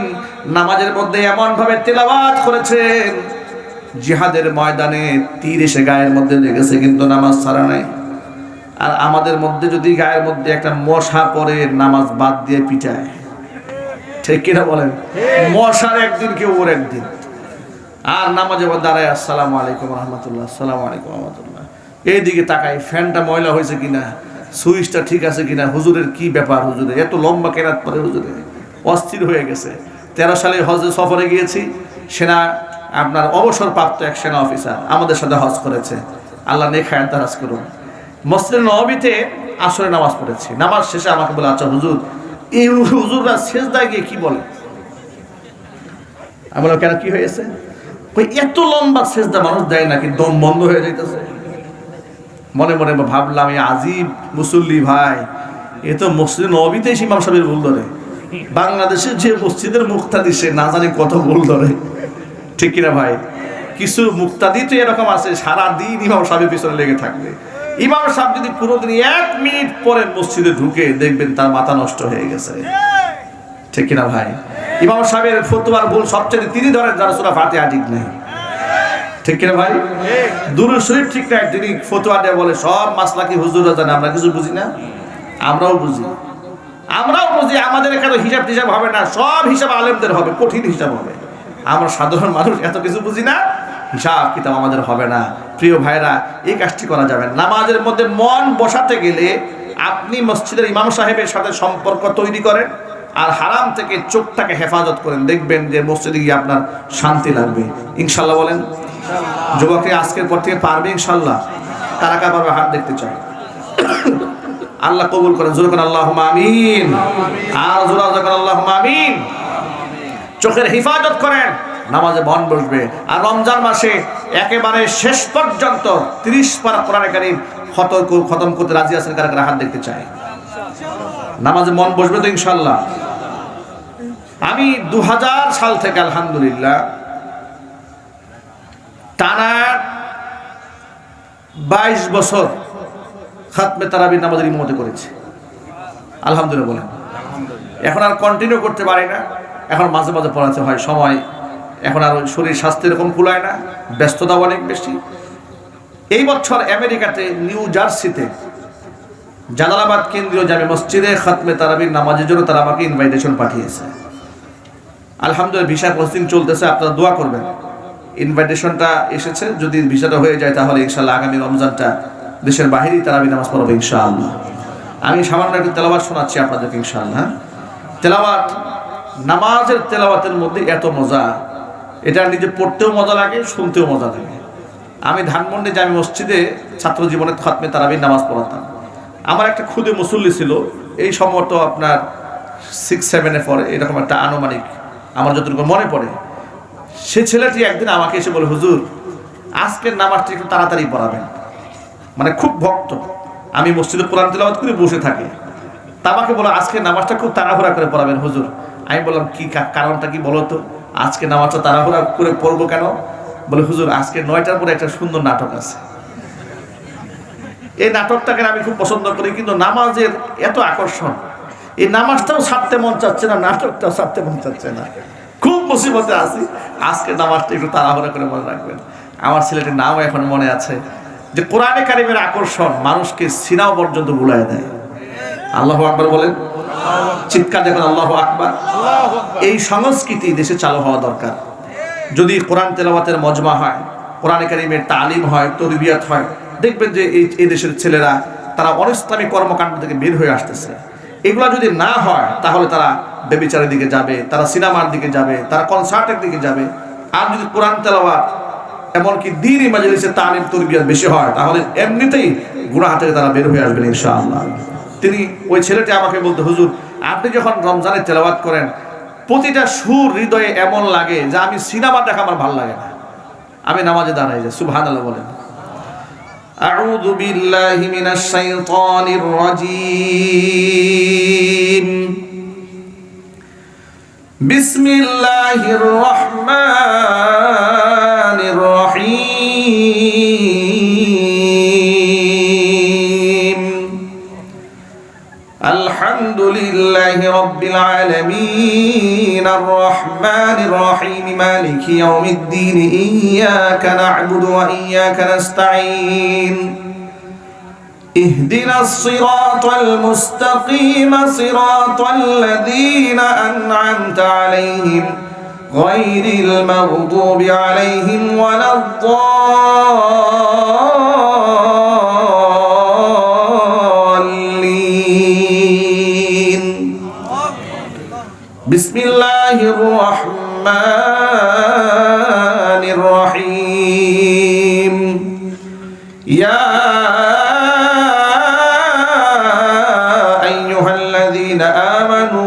Speaker 1: নামাজের মধ্যে এমন ভাবে তেলাওয়াত করেছেন, জিহাদের ময়দানে তীর এসে গায়ের মধ্যে লেগেছে কিন্তু নামাজ ছাড়া নাই। আর আমাদের মধ্যে যদি গায়ের মধ্যে একটা মশা পড়ে, নামাজ বাদ দিয়ে পিটায়। ঠিক কিনা বলেন? মশার একদিন কেউ ওর একদিন। আর নামাজে দাঁড়ায় আসসালামু আলাইকুম রহমতুল্লাহ, আসসালামু আলাইকুম রহমতুল্লাহ, এইদিকে তাকাই ফ্যানটা ময়লা হয়েছে কিনা, সুইচটা ঠিক আছে কিনা, হুজুরের কি ব্যাপার, হুজুরে এত লম্বা কেরাত পরে, হুজুরে অস্থির হয়ে গেছে। 13 সালে হজ সফরে গিয়েছি, সেনা আপনার অবসরপ্রাপ্ত এক সেনা অফিসার আমাদের সাথে হজ করেছে। আল্লাহ নেক হায়াত দারাজ করুন। মসজিদে নববীতে আসরে নামাজ পড়েছি। নামাজ শেষে আমাকে বলে, আচ্ছা হুজুর, এই হুজুররা সেজদায় গিয়ে কি বলে? আমি বললাম, কেন কি হয়েছে? ওই এত লম্বা সেজদা মানুষ দেয় নাকি দম বন্ধ হয়ে যাইতেছে। মনে মনে ভাবলাম, এই আজিব মুসল্লি ভাই, এ তো মসজিদে নববীতে ইমাম সাহেবের ভুল ধরে। বাংলাদেশের যে মসজিদের মুক্তাদি সে না জানি কত ভুল ধরে। ঠিক কিনা ভাই? কিছু মুক্তাদি তো এরকম আছে, সারাদিন ইমাম সাহেবের পিছনে লেগে থাকবে। ইমাম সাহেব যদি পুরোদিন 1 মিনিট পরে মসজিদে ঢুকে, দেখবেন তার মাথা নষ্ট হয়ে গেছে। ঠিক কিনা ভাই? ইমাম সাহেবের ফতোয়ার ভুল সবচেয়ে তিনি ধরেন যারা সূরা ফাতিহা ঠিক নাই। ঠিক কিনা ভাই? দুরূদ শরীফ ঠিক নাই, তিনি ফতোয়া দেয় বলে সব মাসলাকি হুজুররা জানে, আমরা কিছু বুঝি না। আমরাও বুঝি, আমাদের এখানে হিসাব টিসাব হবে না, সব হিসাব আলেমদের হবে, কঠিন হিসাব হবে। আমরা সাধারণ মানুষ এত কিছু বুঝি না, হিসাব কিতাব আমাদের হবে না। প্রিয় ভাইরা, এই কাজটি করা যাবে না। নামাজের মধ্যে মন বসাতে গেলে আপনি মসজিদের ইমাম সাহেবের সাথে সম্পর্ক তৈরি করেন, আর হারাম থেকে চোখটাকে হেফাজত করেন, দেখবেন যে মসজিদে গিয়ে আপনার শান্তি লাগবে। ইনশাল্লাহ বলেন। যুবকরা আজকের পর থেকে পারবে ইনশাল্লাহ? কারা কারা পারবে হাত দেখতে চাই। আল্লাহ কবুল করেন, জোরে করেন আল্লাহুম্মা আমিন। আর জোরে করেন আল্লাহুম্মা আমিন। চোখের হেফাজত করেন, নামাজে মন বসবে। আর রমজান মাসে একেবারে শেষ পর্যন্ত 30 পারা কোরআন কারীম খতম করতে রাজি আছেন? কারা কারা হাত দেখতে চাই? নামাজে মন বসবে তো ইনশাআল্লাহ? আমি 2000 সাল থেকে আলহামদুলিল্লাহ টানা 22 বছর খাতমে তারাবির নামাজের ইমামতি করেছি। আলহামদুলিল্লাহ বলেন। এখন আর কন্টিনিউ করতে পারি না, এখন মাঝে মাঝে পড়াতে হয়, সময় এখন আর শরীর স্বাস্থ্য এরকম কুলায় না, ব্যস্ততা অনেক বেশি। এই বছর আমেরিকাতে নিউ জার্সিতে জালালাবাদ কেন্দ্রীয় জামে মসজিদে খাতমে তারাবির নামাজের জন্য তারা আমাকে ইনভাইটেশন পাঠিয়েছে। আলহামদুলিল্লাহ ভিসা প্রসেসিং চলতেছে, আপনারা দোয়া করবেন। ইনভাইটেশনটা এসেছে, যদি ভিসাটা হয়ে যায় তাহলে ইনশাআল্লাহ আগামী রমজানটা দেশের বাহিরেই তারাবি নামাজ পড়বে ইনশাআল্লাহ। আমি সামান্য একটু তেলাওয়াত শোনাচ্ছি আপনাদেরকে ইনশাআল্লাহ। তেলাওয়াত, নামাজের তেলাওয়াতের মধ্যে এত মজা, এটা নিজে পড়তেও মজা লাগে, শুনতেও মজা লাগে। আমি ধানমন্ডি জামে মসজিদে ছাত্র জীবনে খাতমে তারাবির নামাজ পড়াতাম। আমার একটা খুদে মুসল্লি ছিল, এই সম্ভবত আপনার 6-7 পরে, এরকম একটা আনুমানিক আমার যতটুকু মনে পড়ে। সে ছেলেটি একদিন আমাকে এসে বলে, হুজুর আজকের নামাজটা একটু তাড়াতাড়ি পড়াবেন। মানে খুব ভক্ত, আমি মসজিদে কোরআন তেলাওয়াত করে বসে থাকি, তা আমাকে বলো আজকের নামাজটা খুব তাড়াহুড়া করে পড়াবেন হুজুর। আমি বললাম কি কারণটা কি বলো তো, আজকে নামাজটা তাড়াহুড়া করে পড়বো কেন? বলে হুজুর আজকে 9টার পরে একটা সুন্দর নাটক আছে, এই নাটকটাকে আমি খুব পছন্দ করি, কিন্তু নামাজের এত আকর্ষণ, এই নামাজটাও ছাড়তে মন চাচ্ছে না, নাটকটাও ছাড়তে মন চাচ্ছে না, খুব মুসিবতে আছি, আজকে নামাজটা একটু তাড়াহুড়া করে মনে রাখবেন। আমার ছেলেটির নাম এখন মনে আছে, যে কোরআনে কারিমের আকর্ষণ মানুষকে সিনাও পর্যন্ত ভুলায় দেয়। আল্লাহু আকবার বলেন, চিৎকার দেখুন আল্লাহু আকবার। এই সংস্কৃতি দেশে চালু হওয়া দরকার। যদি কোরআন তেলাওয়াতের মজমা হয়, কোরআনে কারিমের তালিম হয়, তরবিয়াত হয়, দেখবেন যে এই দেশের ছেলেরা তারা অনিসলামিক কর্মকাণ্ড থেকে বের হয়ে আসতেছে। এগুলা যদি না হয় তাহলে তারা ব্যভিচারের দিকে যাবে, তারা সিনেমার দিকে যাবে, তারা কনসার্টের দিকে যাবে। আর যদি কোরআন তেলাওয়াত এমনকি দ্বীনি মাজলিসে তালিম তরবিয়াত বেশি হয়, তাহলে এমনিতেই গুনাহ থেকে তারা বের হয়ে আসবেন ইনশাআল্লাহ। তিনি ওই ছেলেটি আমাকে বলতে, হুজুর আপনি যখন রমজানে তেলাওয়াত করেন প্রতিটা সুর হৃদয়ে এমন লাগে যে আমি সিনেমা দেখা আমার ভালো লাগে না, আমি নামাজে দাঁড়াই যাই। সুবহানাল্লাহ বলেন। আউযু বিল্লাহি মিনাশ শাইতানির রাজীম। বিসমিল্লাহির রহমানির রহিম। আলহামদুলিল্লাহি রাব্বিল আলামিন আর রহমানির রহিম মালিকি ইয়াউমিদ্দিন ইয়্যাকা না'বুদু ওয়া ইয়্যাকা নাস্তাঈন ইহদিনাস সিরাতাল মুস্তাকিম সিরাতাল লাযীনা আন'আমতা আলাইহিম গায়রিল মাগদুবি আলাইহিম ওয়ালাদ-দাল্লিন। বিসমিল্লাহির রহমানির রহিম। ইয়া আইয়ুহাল্লাযীনা আমানু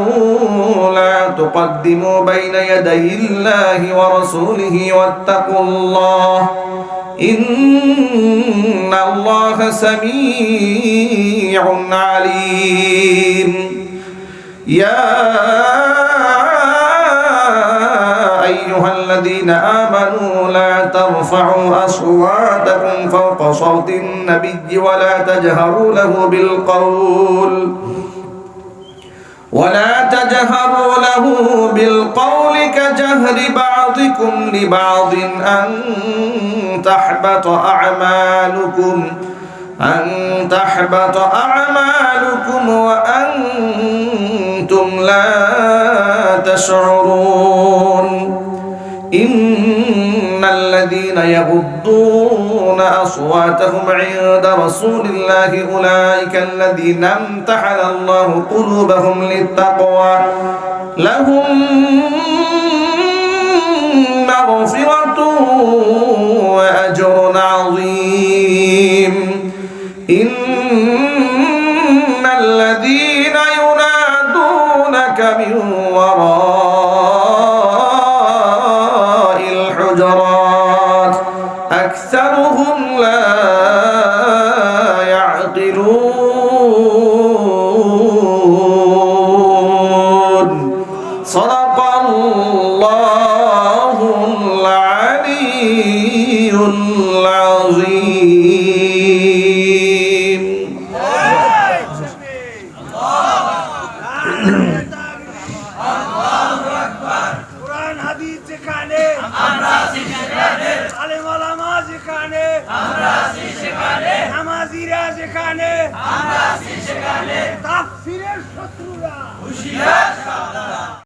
Speaker 1: লা তুকদ্দিমু বাইনা ইয়াদাইল্লাহি ওয়া রাসূলিহি ওয়াত্তাকুল্লাহ ইন্নাল্লাহা সামিউন আলীম। ইয়া আইয়ুহাল্লাযীনা আমানু লা তারফা'উ আসওয়াতাকুম ফাওকা সাওতিন নাবিয়্যি ওয়া লা তাজহারু লাহু বিল تجهروا له بالقول كجهر بعضكم لبعض أن تحبط أعمالكم وأنتم لا تشعرون إن الذين يغضون أصواتهم عند رسول الله أولئك الذين امتحن الله قلوبهم للتقوى لهم مغفرة وأجر عظيم إن الذين ينادونك من وراء الحجرات أكثرهم لا يعقلون صدق الله العلي العظيم
Speaker 2: নামাজিরা যেখানে আমরা আছি সেখানে তাকফিরের শত্রুরা হুঁশিয়ার